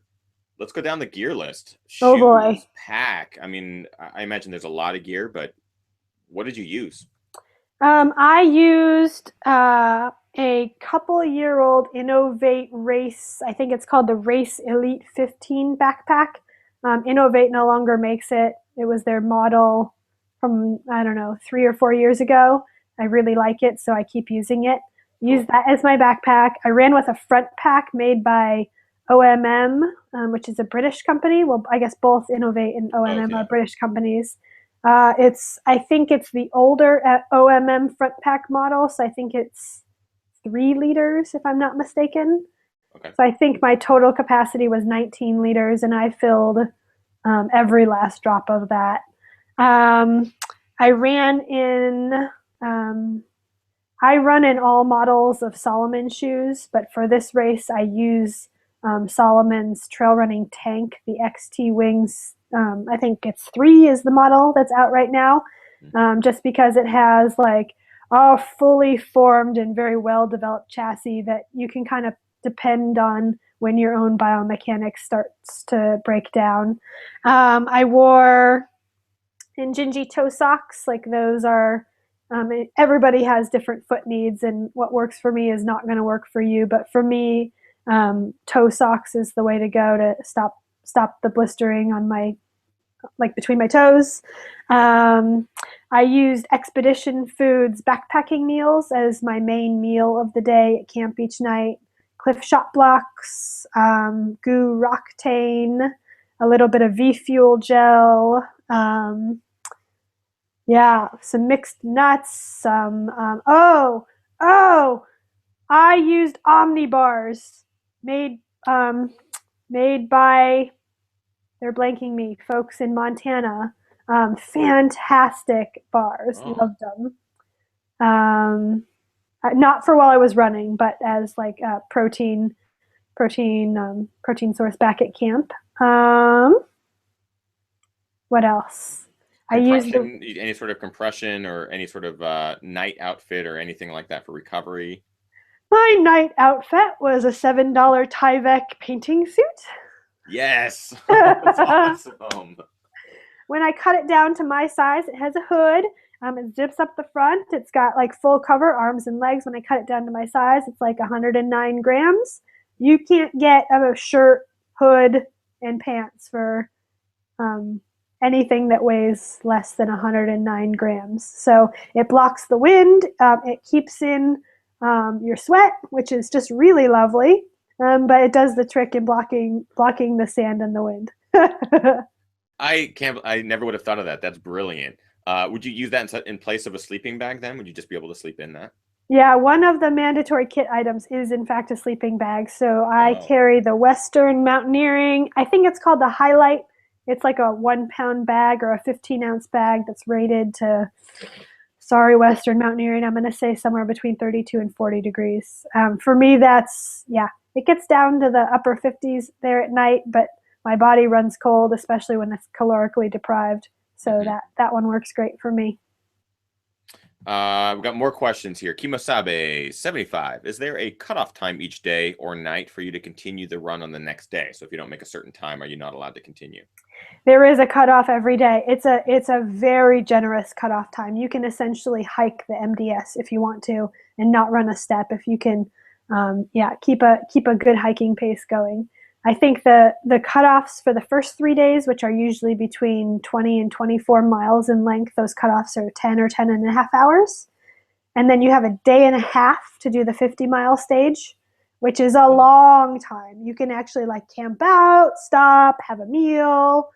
Let's go down the gear list. Oh boy. Shoes, pack. I mean, I imagine there's a lot of gear, but what did you use? I used a couple-year-old Innovate Race. I think it's called the Race Elite 15 backpack. Innovate no longer makes it. It was their model from, I don't know, 3 or 4 years ago. I really like it, so I keep using it. Use Cool. that as my backpack. I ran with a front pack made by OMM, which is a British company. Well, I guess both Innovate and Both, OMM are yeah. British companies. I think it's the older OMM front pack model, so I think it's 3 liters if I'm not mistaken. Okay. So I think my total capacity was 19 liters, and I filled every last drop of that. Um, I ran in. Um, I run in all models of Salomon shoes, but for this race, I use Salomon's trail running tank, the XT Wings. I think it's 3 is the model that's out right now, just because it has like a fully formed and very well developed chassis that you can kind of depend on when your own biomechanics starts to break down. I wore Injinji toe socks, like those are everybody has different foot needs, and what works for me is not going to work for you. But for me, Toe socks is the way to go to stop the blistering on my, like, between my toes. I used Expedition Foods backpacking meals as my main meal of the day at camp each night. Cliff Shot Blocks, Goo Roctane, a little bit of V-Fuel gel, yeah, some mixed nuts, some, I used Omni bars made, made by, they're blanking me, folks in Montana. Fantastic bars, Oh. loved them. Not for while I was running, but as like a protein source back at camp. What else? I used Any sort of compression or any sort of night outfit or anything like that for recovery? My night outfit was a $7 Tyvek painting suit. Yes, that's awesome. When I cut it down to my size, it has a hood. It zips up the front. It's got like full cover, arms and legs. When I cut it down to my size, it's like 109 grams. You can't get a shirt, hood, and pants for anything that weighs less than 109 grams. So it blocks the wind. It keeps in your sweat, which is just really lovely. But it does the trick in blocking the sand and the wind. I never would have thought of that. That's brilliant. Would you use that in place of a sleeping bag then? Would you just be able to sleep in that? Yeah, one of the mandatory kit items is in fact a sleeping bag. So I carry the Western Mountaineering. I think it's called the Highlight. It's like a 1 pound bag or a 15-ounce bag that's rated to, sorry, Western Mountaineering, I'm going to say somewhere between 32 and 40 degrees. For me, that's, yeah, it gets down to the upper 50s there at night, but my body runs cold, especially when it's calorically deprived. So that one works great for me. We've got more questions here. Kimosabe 75. Is there a cutoff time each day or night for you to continue the run on the next day? So if you don't make a certain time, are you not allowed to continue? There is a cutoff every day. It's a very generous cutoff time. You can essentially hike the MDS if you want to, and not run a step if you can. Keep a good hiking pace going. I think the cutoffs for the first 3 days, which are usually between 20 and 24 miles in length, those cutoffs are 10 or 10 and a half hours. And then you have a day and a half to do the 50-mile stage, which is a long time. You can actually like camp out, stop, have a meal,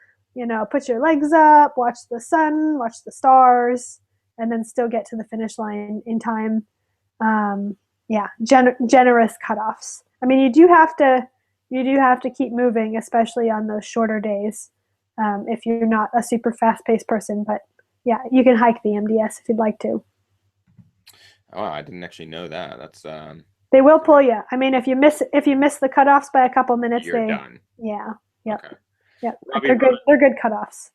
put your legs up, watch the sun, watch the stars, and then still get to the finish line in time. Generous cutoffs. I mean, you do have to keep moving, especially on those shorter days, if you're not a super fast-paced person. But yeah, you can hike the MDS if you'd like to. Oh, I didn't actually know that. That's they will pull you. I mean, if you miss the cutoffs by a couple minutes, you're done. Yeah. Yep. Okay. Yep. They're good. They're good cutoffs.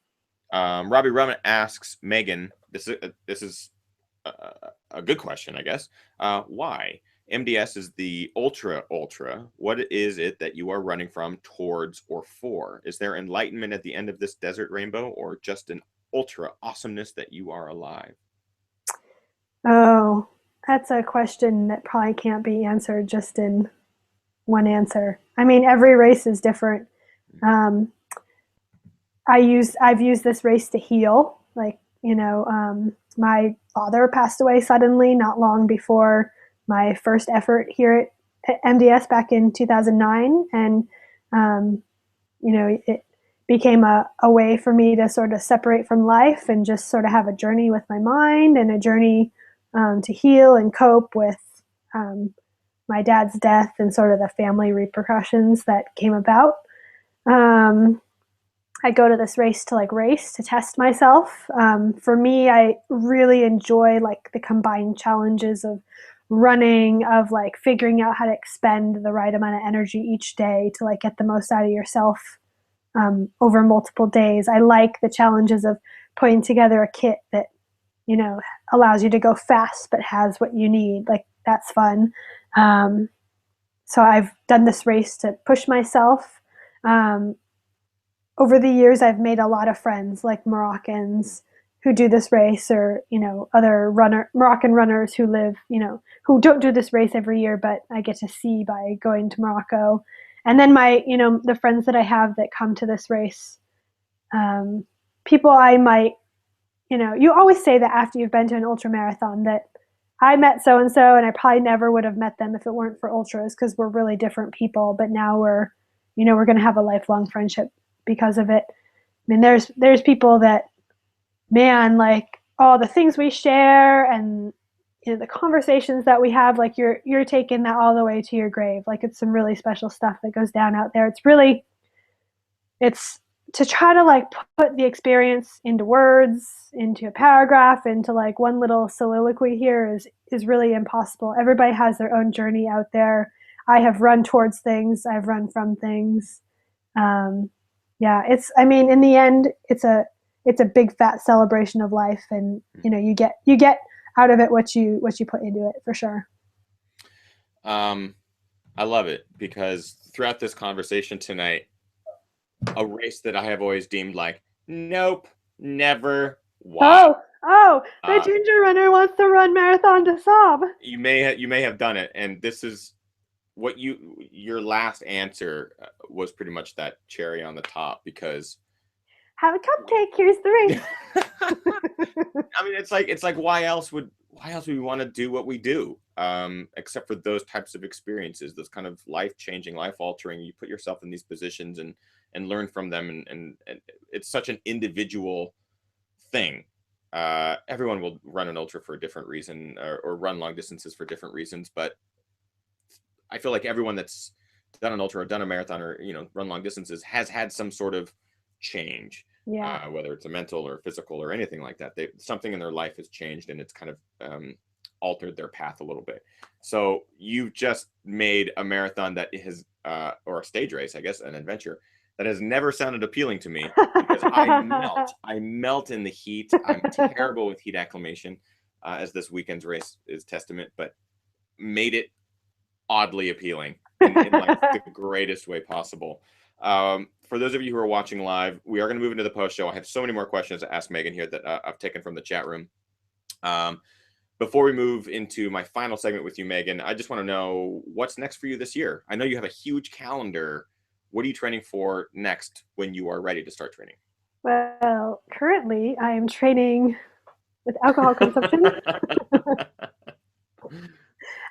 Robbie Rummett asks Meghan. This is a good question, I guess. Why? MDS is the ultra. What is it that you are running from, towards, or for? Is there enlightenment at the end of this desert rainbow, or just an ultra awesomeness that you are alive? Oh, that's a question that probably can't be answered just in one answer. I mean, every race is different. I've used this race to heal. Like, my father passed away suddenly not long before my first effort here at MDS back in 2009. And, it became a way for me to sort of separate from life and just sort of have a journey with my mind and a journey to heal and cope with my dad's death and sort of the family repercussions that came about. I go to this race to test myself. For me, I really enjoy like the combined challenges of running, of like figuring out how to expend the right amount of energy each day to like get the most out of yourself over multiple days. I like the challenges of putting together a kit that, allows you to go fast but has what you need. Like, that's fun. So I've done this race to push myself. Over the years, I've made a lot of friends, like Moroccans, who do this race, or other Moroccan runners who live, who don't do this race every year, but I get to see by going to Morocco. And then the friends that I have that come to this race, people I might, you always say that after you've been to an ultra marathon that I met so and so, and I probably never would have met them if it weren't for ultras, because we're really different people. But now we're going to have a lifelong friendship because of it. I mean, there's people that, man, like all the things we share and the conversations that we have, like you're taking that all the way to your grave. Like it's some really special stuff that goes down out there. It's to try to like put the experience into words, into a paragraph, into like one little soliloquy here is really impossible. Everybody has their own journey out there. I have run towards things. I've run from things. I mean, in the end, it's a big fat celebration of life, and you get out of it what you put into it, for sure. I love it, because throughout this conversation tonight, a race that I have always deemed like, nope, never. Why? Oh, the ginger runner wants to run Marathon des Sables. You may have done it, and this is what your last answer was pretty much that cherry on the top, because have a cupcake, here's the race. I mean, it's like why else would we want to do what we do, except for those types of experiences, those kind of life-changing, life-altering. You put yourself in these positions and learn from them, and it's such an individual thing. Everyone will run an ultra for a different reason, or run long distances for different reasons, but I feel like everyone that's done an ultra or done a marathon, or run long distances, has had some sort of change. Yeah. Whether it's a mental or physical or anything like that, something in their life has changed, and it's kind of altered their path a little bit. So you've just made a marathon that has, or a stage race, I guess, an adventure that has never sounded appealing to me, because I melt in the heat. I'm terrible with heat acclimation, as this weekend's race is testament, but made it oddly appealing in like the greatest way possible. For those of you who are watching live, we are going to move into the post show. I have so many more questions to ask Meghan here that I've taken from the chat room. Before we move into my final segment with you, Meghan, I just want to know what's next for you this year. I know you have a huge calendar. What are you training for next when you are ready to start training? Well, currently I am training with alcohol consumption.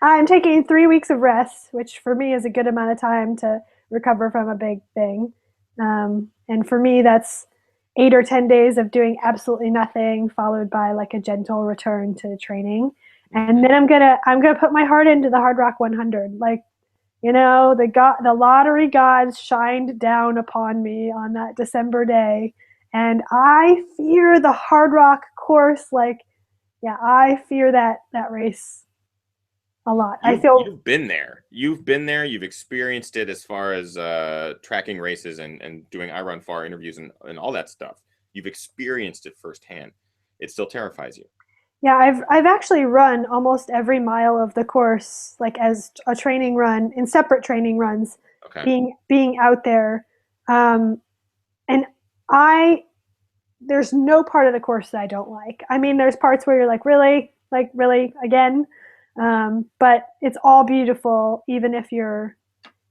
I'm taking 3 weeks of rest, which for me is a good amount of time to recover from a big thing. And for me, that's 8 or 10 days of doing absolutely nothing, followed by like a gentle return to training. And then I'm gonna put my heart into the Hard Rock 100. Like, the lottery gods shined down upon me on that December day, and I fear the Hard Rock course. Like, yeah, I fear that race a lot. You've been there. You've experienced it, as far as tracking races and doing I Run Far interviews and all that stuff. You've experienced it firsthand. It still terrifies you. Yeah, I've actually run almost every mile of the course, like as a training run, in separate training runs. Okay. Being out there, and there's no part of the course that I don't like. I mean, there's parts where you're like, really again, but it's all beautiful, even if you're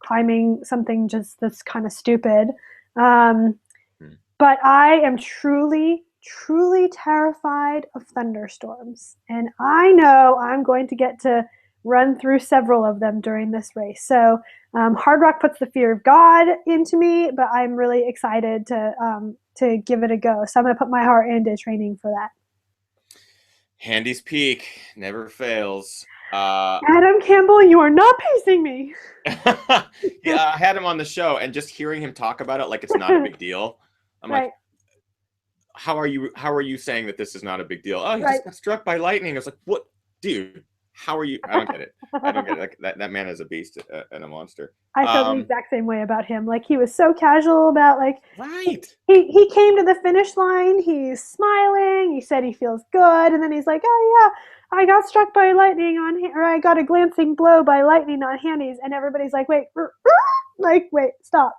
climbing something just that's kind of stupid. But I am truly terrified of thunderstorms, and I know I'm going to get to run through several of them during this race. So Hard Rock puts the fear of God into me, but I'm really excited to give it a go. So I'm going to put my heart into training for that. Handy's Peak never fails. Adam Campbell, you are not pacing me. Yeah, I had him on the show, and just hearing him talk about it like it's not a big deal. I'm right. Like, how are you saying that this is not a big deal? Oh, he just got struck by lightning. I was like, what, dude? How are you? I don't get it. Like, that man is a beast and a monster. I felt the exact same way about him. Like, he was so casual about, like, right. He came to the finish line. He's smiling. He said he feels good, and then he's like, oh yeah, I got struck by lightning or I got a glancing blow by lightning on Handy's, and everybody's like, wait, stop.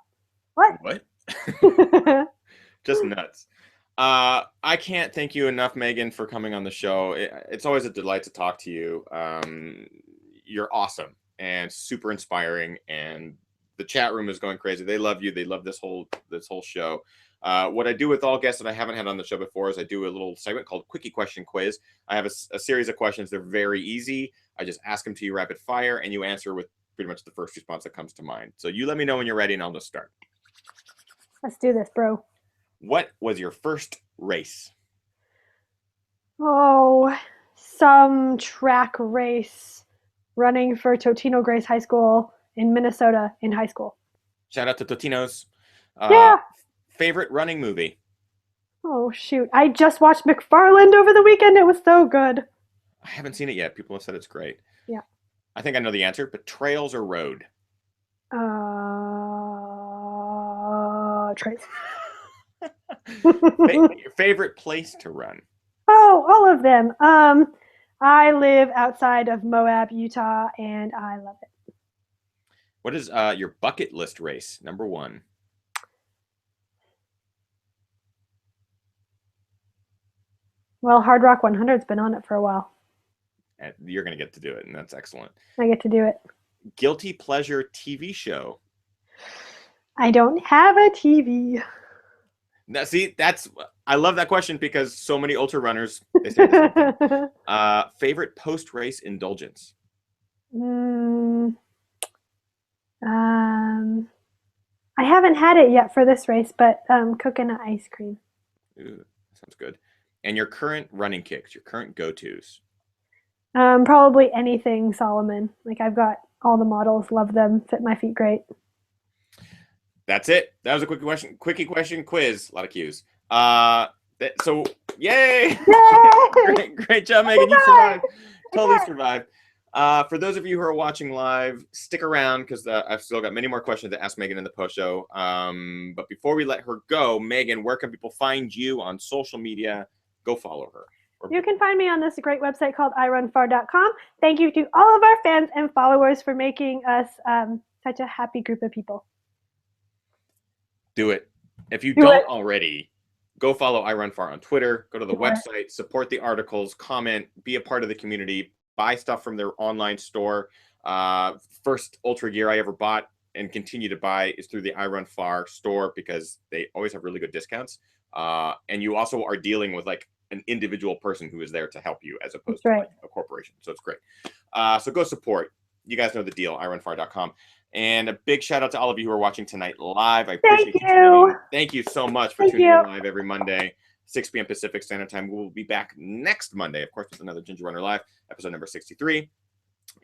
What? Just nuts. I can't thank you enough, Megan, for coming on the show. It's always a delight to talk to you. You're awesome and super inspiring, and the chat room is going crazy. They love you. They love this whole show. What I do with all guests that I haven't had on the show before is I do a little segment called Quickie Question Quiz. I have a series of questions. They're very easy. I just ask them to you rapid fire, and you answer with pretty much the first response that comes to mind. So you let me know when you're ready, and I'll just start. Let's do this, bro. What was your first race? Oh, some track race running for Totino Grace High School in Minnesota in high school. Shout out to Totinos. Yeah. Favorite running movie? Oh, shoot. I just watched McFarland over the weekend. It was so good. I haven't seen it yet. People have said it's great. Yeah. I think I know the answer, but trails or road? Trace. Your favorite place to run? Oh, all of them. I live outside of Moab, Utah, and I love it. What is your bucket list race, number one? Well, Hard Rock 100's been on it for a while. And you're going to get to do it, and that's excellent. I get to do it. Guilty pleasure TV show? I don't have a TV. Now, see, I love that question because so many ultra runners, they say the same thing. Favorite post-race indulgence? I haven't had it yet for this race, but coconut ice cream. Ooh, sounds good. And your current running kicks, your current go-tos? Probably anything Solomon. Like, I've got all the models, love them, fit my feet great. That's it. That was a quickie question quiz. A lot of cues. So yay! great job, Megan. You survived. Totally survived. For those of you who are watching live, stick around because I've still got many more questions to ask Megan in the post show. But before we let her go, Megan, where can people find you on social media? Go follow her. You can find me on this great website called irunfar.com. Thank you to all of our fans and followers for making us such a happy group of people. Do it. If you don't already, go follow iRunFar on Twitter. Go to the website, support the articles, comment, be a part of the community, buy stuff from their online store. First ultra gear I ever bought and continue to buy is through the iRunFar store because they always have really good discounts. And you also are dealing with like an individual person who is there to help you as opposed to like a corporation. So it's great. So go support. You guys know the deal, irunfar.com. And a big shout out to all of you who are watching tonight live. I appreciate you. Thank you so much for tuning in live every Monday, 6 p.m. Pacific Standard Time. We'll be back next Monday, of course, with another Ginger Runner Live, episode number 63.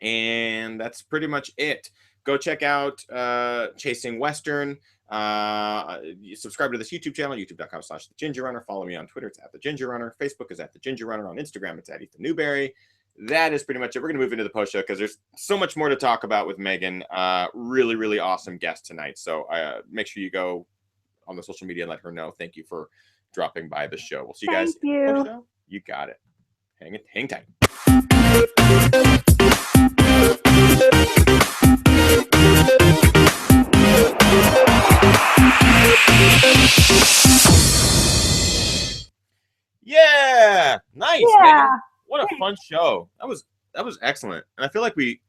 And that's pretty much it. Go check out Chasing Western. Subscribe to this YouTube channel, youtube.com/thegingerrunner. Follow me on Twitter. It's @thegingerrunner. Facebook is @thegingerrunner. On Instagram, it's @Ethan Newberry. That is pretty much it. We're going to move into the post show because there's so much more to talk about with Megan. Really, really awesome guest tonight. So make sure you go on the social media and let her know. Thank you for dropping by the show. We'll see you guys in the post show. You got it. Hang tight. Yeah, nice. Yeah. Megan. What a fun show. That was excellent. And I feel like we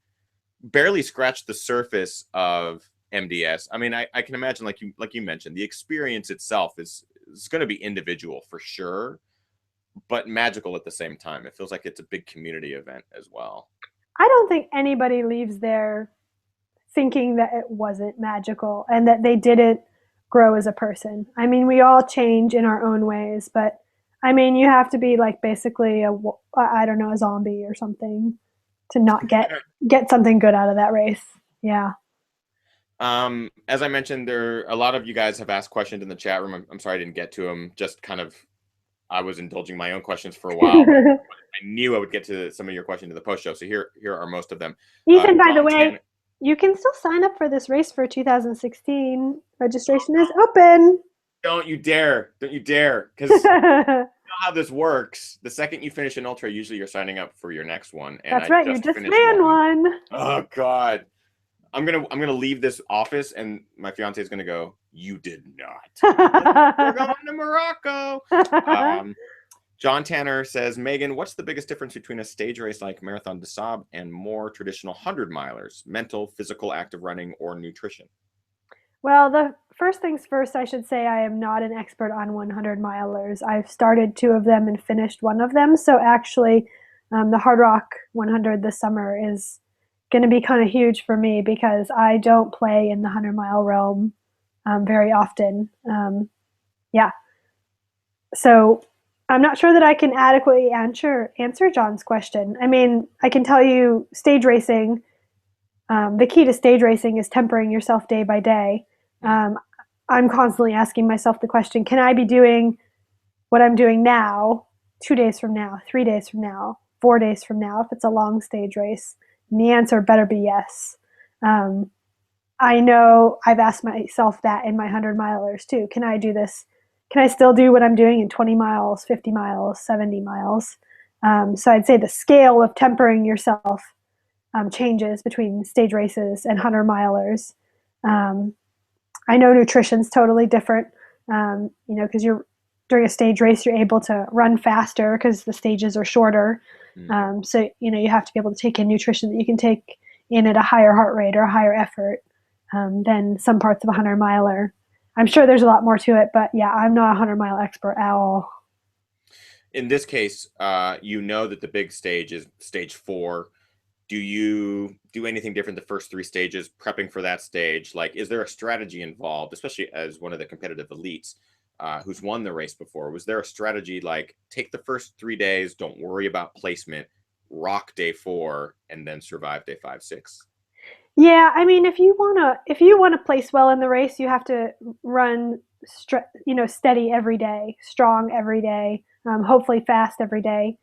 barely scratched the surface of MDS. I mean, I can imagine, like you mentioned, the experience itself is going to be individual for sure, but magical at the same time. It feels like it's a big community event as well. I don't think anybody leaves there thinking that it wasn't magical and that they didn't grow as a person. I mean, we all change in our own ways, but I mean, you have to be like basically a zombie or something to not get something good out of that race. Yeah. As I mentioned, a lot of you guys have asked questions in the chat room. I'm sorry I didn't get to them. Just kind of, I was indulging my own questions for a while. I knew I would get to some of your questions in the post show. So here are most of them. Ethan, by the way, you can still sign up for this race for 2016. Registration is open. Don't you dare. Don't you dare. Because you know how this works. The second you finish an ultra, usually you're signing up for your next one. And That's right. You just ran one. Oh, God. I'm gonna leave this office, and my fiance is gonna go, "You did not. We're going to Morocco." John Tanner says, Megan, what's the biggest difference between a stage race like Marathon des Sables and more traditional 100-milers? Mental, physical, active running, or nutrition? Well, the first things first, I should say I am not an expert on 100 milers. I've started two of them and finished one of them. So actually, the Hard Rock 100 this summer is going to be kind of huge for me because I don't play in the 100-mile realm very often. Yeah. So I'm not sure that I can adequately answer John's question. I mean, I can tell you stage racing, the key to stage racing is tempering yourself day by day. I'm constantly asking myself the question, can I be doing what I'm doing now, 2 days from now, 3 days from now, 4 days from now, if it's a long stage race? And the answer better be yes. I know I've asked myself that in my 100 milers too. Can I do this? Can I still do what I'm doing in 20 miles, 50 miles, 70 miles? So I'd say the scale of tempering yourself changes between stage races and 100 milers. I know nutrition's totally different, because you're during a stage race, you're able to run faster because the stages are shorter. So, you have to be able to take in nutrition that you can take in at a higher heart rate or a higher effort than some parts of a 100-miler. I'm sure there's a lot more to it, but yeah, I'm not a 100-mile expert at all. In this case, that the big stage is stage 4. Do you do anything different the first 3 stages, prepping for that stage? Like, is there a strategy involved, especially as one of the competitive elites who's won the race before? Was there a strategy like take the first 3 days, don't worry about placement, rock day 4, and then survive day 5, 6? Yeah, I mean, if you wanna place well in the race, you have to run steady every day, strong every day, hopefully fast every day.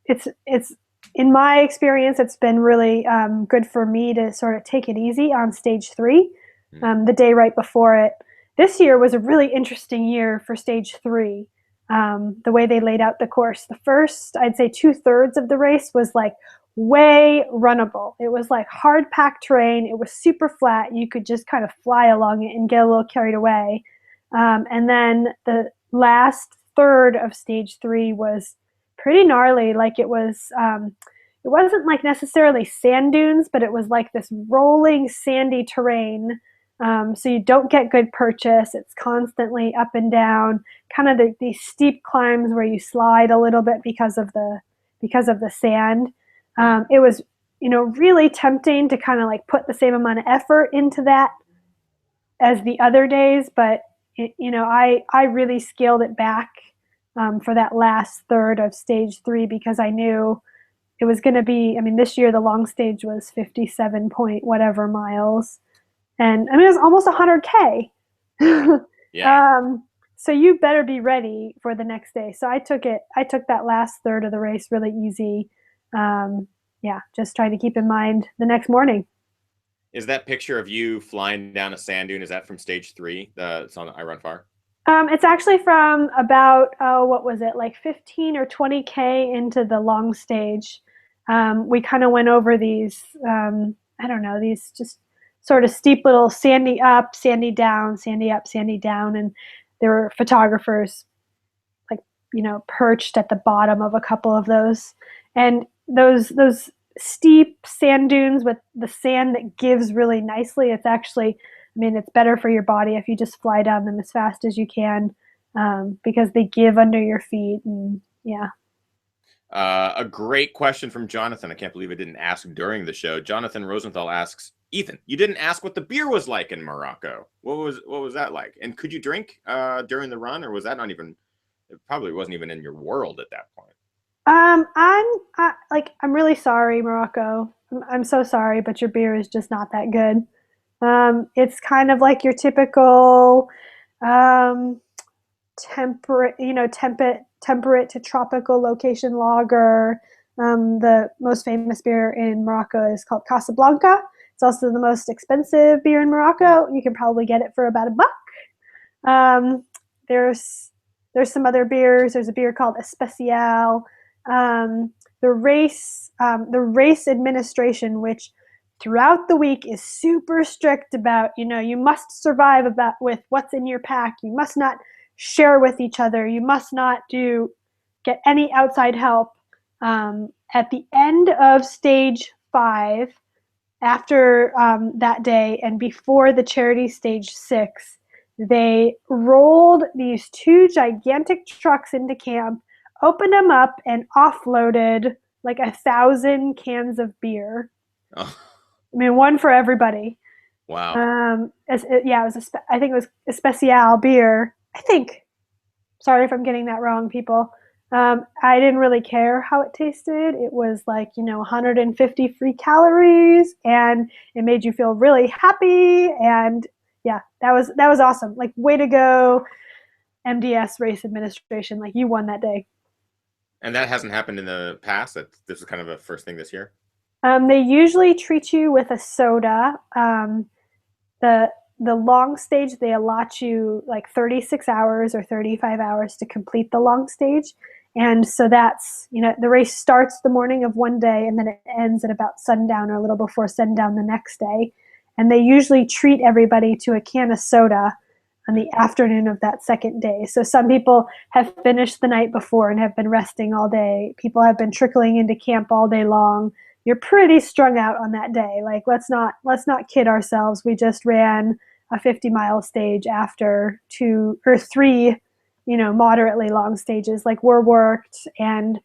It's in my experience, it's been really good for me to sort of take it easy on stage 3, the day right before it. This year was a really interesting year for stage 3. The way they laid out the course, the first, I'd say 2/3 of the race was like way runnable. It was like hard packed terrain. It was super flat. You could just kind of fly along it and get a little carried away. And then the last third of stage 3 was pretty gnarly. Like it wasn't like necessarily sand dunes, but it was like this rolling sandy terrain. So you don't get good purchase. It's constantly up and down, kind of these steep climbs where you slide a little bit because of the sand. It was, really tempting to kind of like put the same amount of effort into that as the other days, but I really scaled it back for that last third of stage 3 because I knew it was going to be. I mean, this year the long stage was 57 point whatever miles, and I mean it was almost 100K. Yeah. So you better be ready for the next day. So I took that last third of the race really easy. Yeah, just trying to keep in mind the next morning. Is that picture of you flying down a sand dune, is that from stage 3? It's on I Run Far? It's actually from about, oh, what was it, like 15 or 20K into the long stage. We kind of went over these, I don't know, these just sort of steep little sandy up, sandy down, sandy up, sandy down. And there were photographers like, perched at the bottom of a couple of those. And those steep sand dunes with the sand that gives really nicely, it's actually, I mean, it's better for your body if you just fly down them as fast as you can because they give under your feet. And yeah. A great question from Jonathan. I can't believe I didn't ask during the show. Jonathan Rosenthal asks, Ethan, you didn't ask what the beer was like in Morocco. What was that like? And could you drink during the run, or was that not even? It probably wasn't even in your world at that point. I'm really sorry, Morocco. I'm so sorry, but your beer is just not that good. It's kind of like your typical um, temperate to tropical location lager. The most famous beer in Morocco is called Casablanca. It's also the most expensive beer in Morocco. You can probably get it for about $1. There's some other beers. There's a beer called Especial. The race administration, which throughout the week is super strict about, you must survive with what's in your pack. You must not share with each other. You must not get any outside help. At the end of stage 5, after that day and before the charity stage 6, they rolled these 2 gigantic trucks into camp, opened them up, and offloaded like 1,000 cans of beer. Oh. I mean, one for everybody. Wow. I think it was a special beer. I think. Sorry if I'm getting that wrong, people. I didn't really care how it tasted. It was 150 free calories, and it made you feel really happy. And yeah, that was awesome. Like, way to go, MDS race administration. Like, you won that day. And that hasn't happened in the past. This is kind of a first thing this year. They usually treat you with a soda. The long stage, they allot you 36 hours or 35 hours to complete the long stage. And so that's, the race starts the morning of one day and then it ends at about sundown or a little before sundown the next day. And they usually treat everybody to a can of soda on the afternoon of that second day. So some people have finished the night before and have been resting all day. People have been trickling into camp all day long. You're pretty strung out on that day. Like, let's not kid ourselves. We just ran a 50-mile stage after 2 or 3, moderately long stages. Like, we're worked, and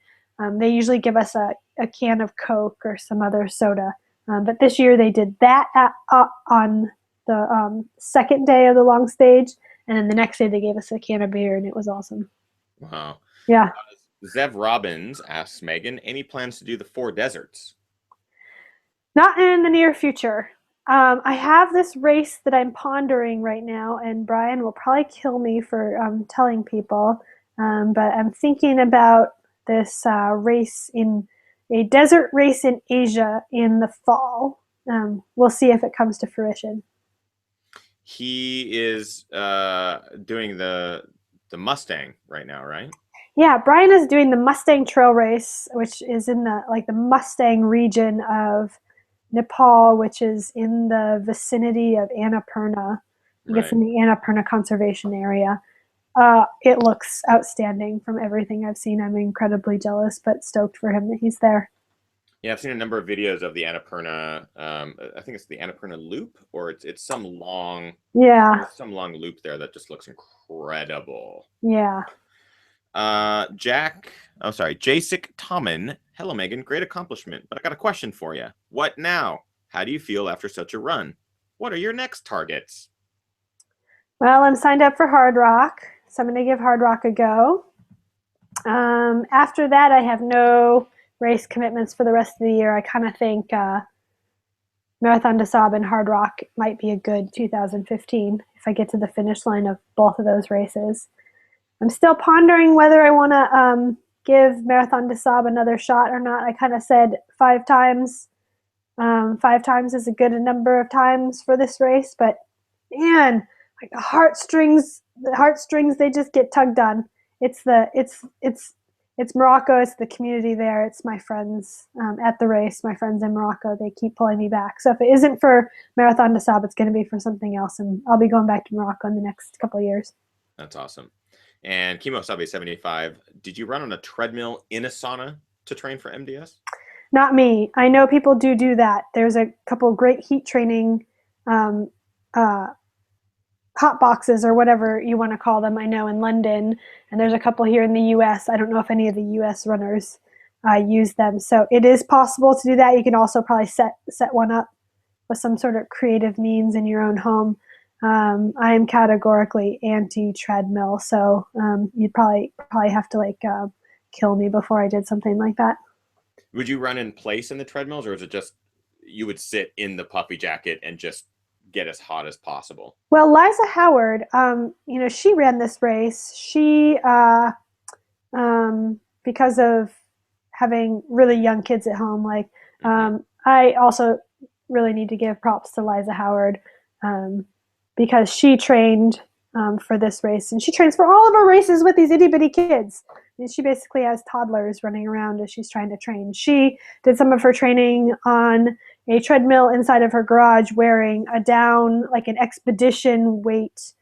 they usually give us a can of Coke or some other soda. But this year they did that on the second day of the long stage, and then the next day they gave us a can of beer, and it was awesome. Wow. Yeah. Zev Robbins asks Megan, any plans to do the 4 deserts? Not in the near future. I have this race that I'm pondering right now, and Brian will probably kill me for telling people, but I'm thinking about this a desert race in Asia in the fall. We'll see if it comes to fruition. He is doing the Mustang right now, right? Yeah, Brian is doing the Mustang Trail Race, which is in the Mustang region of Nepal, which is in the vicinity of Annapurna. I guess in the Annapurna Conservation Area. It looks outstanding from everything I've seen. I'm incredibly jealous, but stoked for him that he's there. Yeah, I've seen a number of videos of the Annapurna. I think it's the Annapurna Loop, or it's some long loop there that just looks incredible. Yeah. Jasic Tommen. Hello, Megan. Great accomplishment, but I got a question for you. What now? How do you feel after such a run? What are your next targets? Well, I'm signed up for Hard Rock, so I'm going to give Hard Rock a go. After that, I have no race commitments for the rest of the year. I kind of think Marathon des Sables and Hard Rock might be a good 2015 if I get to the finish line of both of those races. I'm still pondering whether I want to give Marathon des Sables another shot or not. I kind of said 5 times. 5 times is a good number of times for this race, but man, like the heartstrings, they just get tugged on. It's Morocco. It's the community there. It's my friends at the race. My friends in Morocco. They keep pulling me back. So if it isn't for Marathon des Sables, it's going to be for something else, and I'll be going back to Morocco in the next couple of years. That's awesome. And Kimo-Sabe 75, did you run on a treadmill in a sauna to train for MDS? Not me. I know people do that. There's a couple of great heat training hot boxes or whatever you want to call them, I know, in London, and there's a couple here in the US. I don't know if any of the US runners use them. So it is possible to do that. You can also probably set one up with some sort of creative means in your own home. I am categorically anti-treadmill, so you'd probably have to kill me before I did something like that. Would you run in place in the treadmills, or is it just you would sit in the puffy jacket and just get as hot as possible? Well, Liza Howard, she ran this race. She, because of having really young kids at home, I also really need to give props to Liza Howard. Because she trained for this race, and she trains for all of her races with these itty bitty kids. And she basically has toddlers running around as she's trying to train. She did some of her training on a treadmill inside of her garage wearing a down, like an expedition weight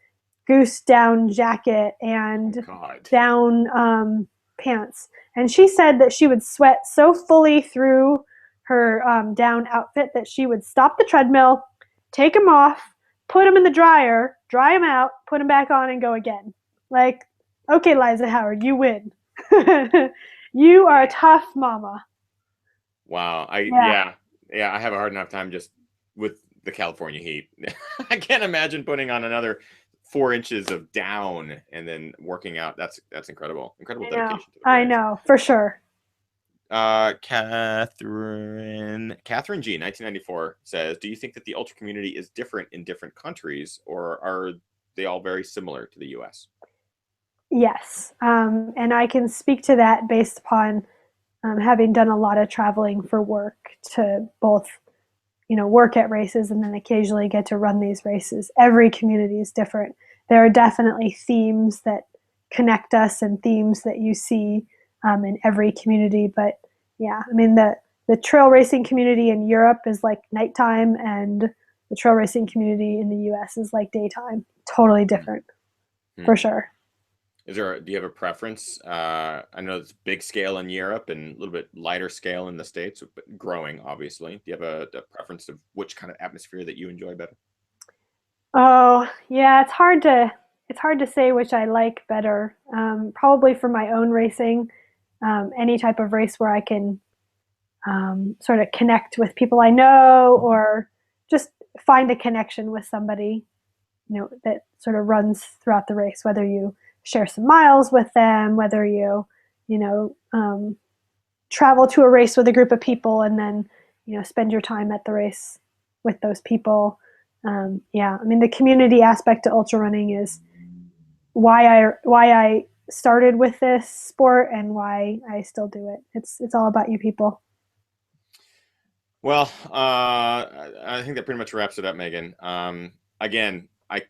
goose down jacket and down pants. And she said that she would sweat so fully through her down outfit that she would stop the treadmill, take them off, put them in the dryer, dry them out, put them back on, and go again. Like, okay, Liza Howard, you win. You are a tough mama. Wow. Yeah, I have a hard enough time just with the California heat. I can't imagine putting on another 4 inches of down and then working out. That's incredible. Incredible dedication to the I know, for sure. Catherine G 1994 says, do you think that the ultra community is different in different countries, or are they all very similar to the US? Yes, and I can speak to that based upon having done a lot of traveling for work to both, work at races and then occasionally get to run these races. Every community is different. There are definitely themes that connect us and themes that you see in every community. But yeah, I mean, the trail racing community in Europe is like nighttime, and the trail racing community in the US is like daytime. Totally different, for sure. Do you have a preference? I know it's big scale in Europe and a little bit lighter scale in the States, but growing, obviously. Do you have a preference of which kind of atmosphere that you enjoy better? Oh, yeah, it's hard to say which I like better. Probably for my own racing, any type of race where I can sort of connect with people I know, or just find a connection with somebody, that sort of runs throughout the race, whether you share some miles with them, whether you travel to a race with a group of people and then, spend your time at the race with those people. Yeah, I mean, the community aspect to ultra running is why I started with this sport and why I still do it. It's all about you people. Well, I think that pretty much wraps it up, Megan. Again, I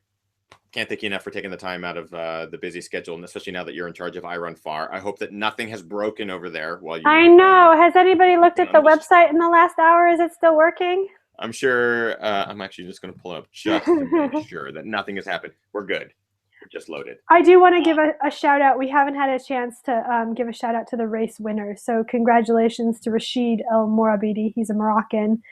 can't thank you enough for taking the time out of the busy schedule, and especially now that you're in charge of I Run Far. I hope that nothing has broken over there while you. I know. Has anybody looked at the website in the last hour? Is it still working? I'm sure. I'm actually just going to pull it up just to make sure that nothing has happened. We're good. We're just loaded. I do want to give a shout out. We haven't had a chance to give a shout out to the race winners. So congratulations to Rashid El Morabidi. He's a Moroccan.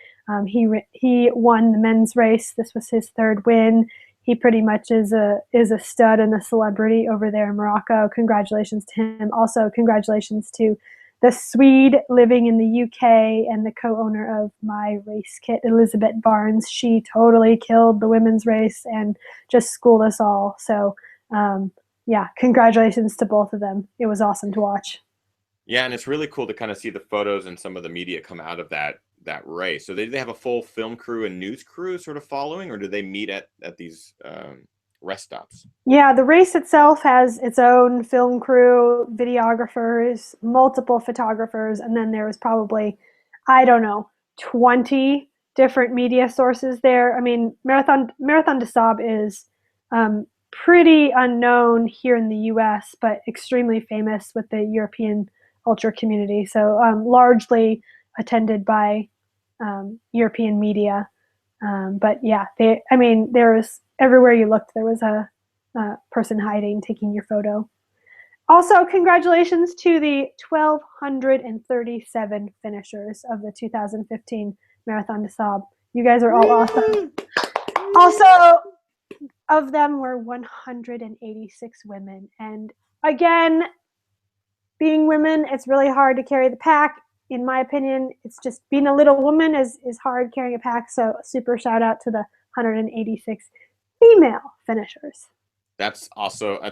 He won the men's race. This was his third win. He pretty much is a stud and a celebrity over there in Morocco. Congratulations to him. Also, congratulations to the Swede living in the UK and the co-owner of my race kit, Elizabeth Barnes. She totally killed the women's race and just schooled us all. So, yeah, congratulations to both of them. It was awesome to watch. Yeah, and it's really cool to kind of see the photos and some of the media come out of that race. So they have a full film crew and news crew sort of following, or do they meet at these rest stops? Yeah, the race itself has its own film crew, videographers, multiple photographers, and then there was probably, I don't know, 20 different media sources there. I mean, Marathon des Sables is pretty unknown here in the US, but extremely famous with the European ultra community. So largely attended by European media. But yeah, there was, everywhere you looked, there was a person hiding, taking your photo. Also, congratulations to the 1,237 finishers of the 2015 Marathon des Sables. You guys are all awesome. Also, of them were 186 women. And again, being women, it's really hard to carry the pack. In my opinion, it's just being a little woman is hard carrying a pack. So super shout out to the 186 female finishers. That's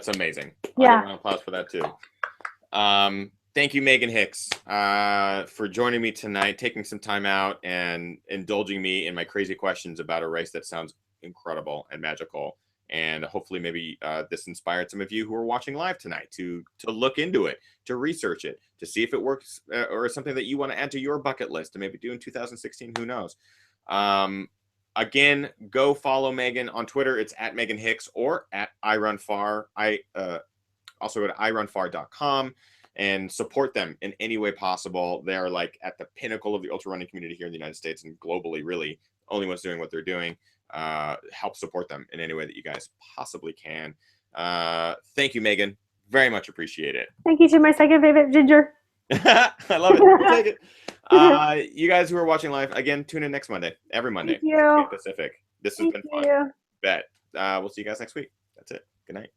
amazing. Yeah. I give an applause for that too. Thank you, Meghan Hicks, for joining me tonight, taking some time out and indulging me in my crazy questions about a race that sounds incredible and magical. And hopefully maybe this inspired some of you who are watching live tonight to look into it, to research it, to see if it works or something that you want to add to your bucket list to maybe do in 2016. Who knows? Again, go follow Megan on Twitter. It's at Meghan Hicks or at iRunFar. Also go to irunfar.com and support them in any way possible. They're like at the pinnacle of the ultra running community here in the United States and globally, really only ones doing what they're doing. Help support them in any way that you guys possibly can. Thank you, Meghan. Very much appreciate it. Thank you to my second favorite ginger. I love it. We'll take it. You guys who are watching live, again, tune in next Monday. Every Monday. Thank you. Pacific. This has been fun. Bet. We'll see you guys next week. That's it. Good night.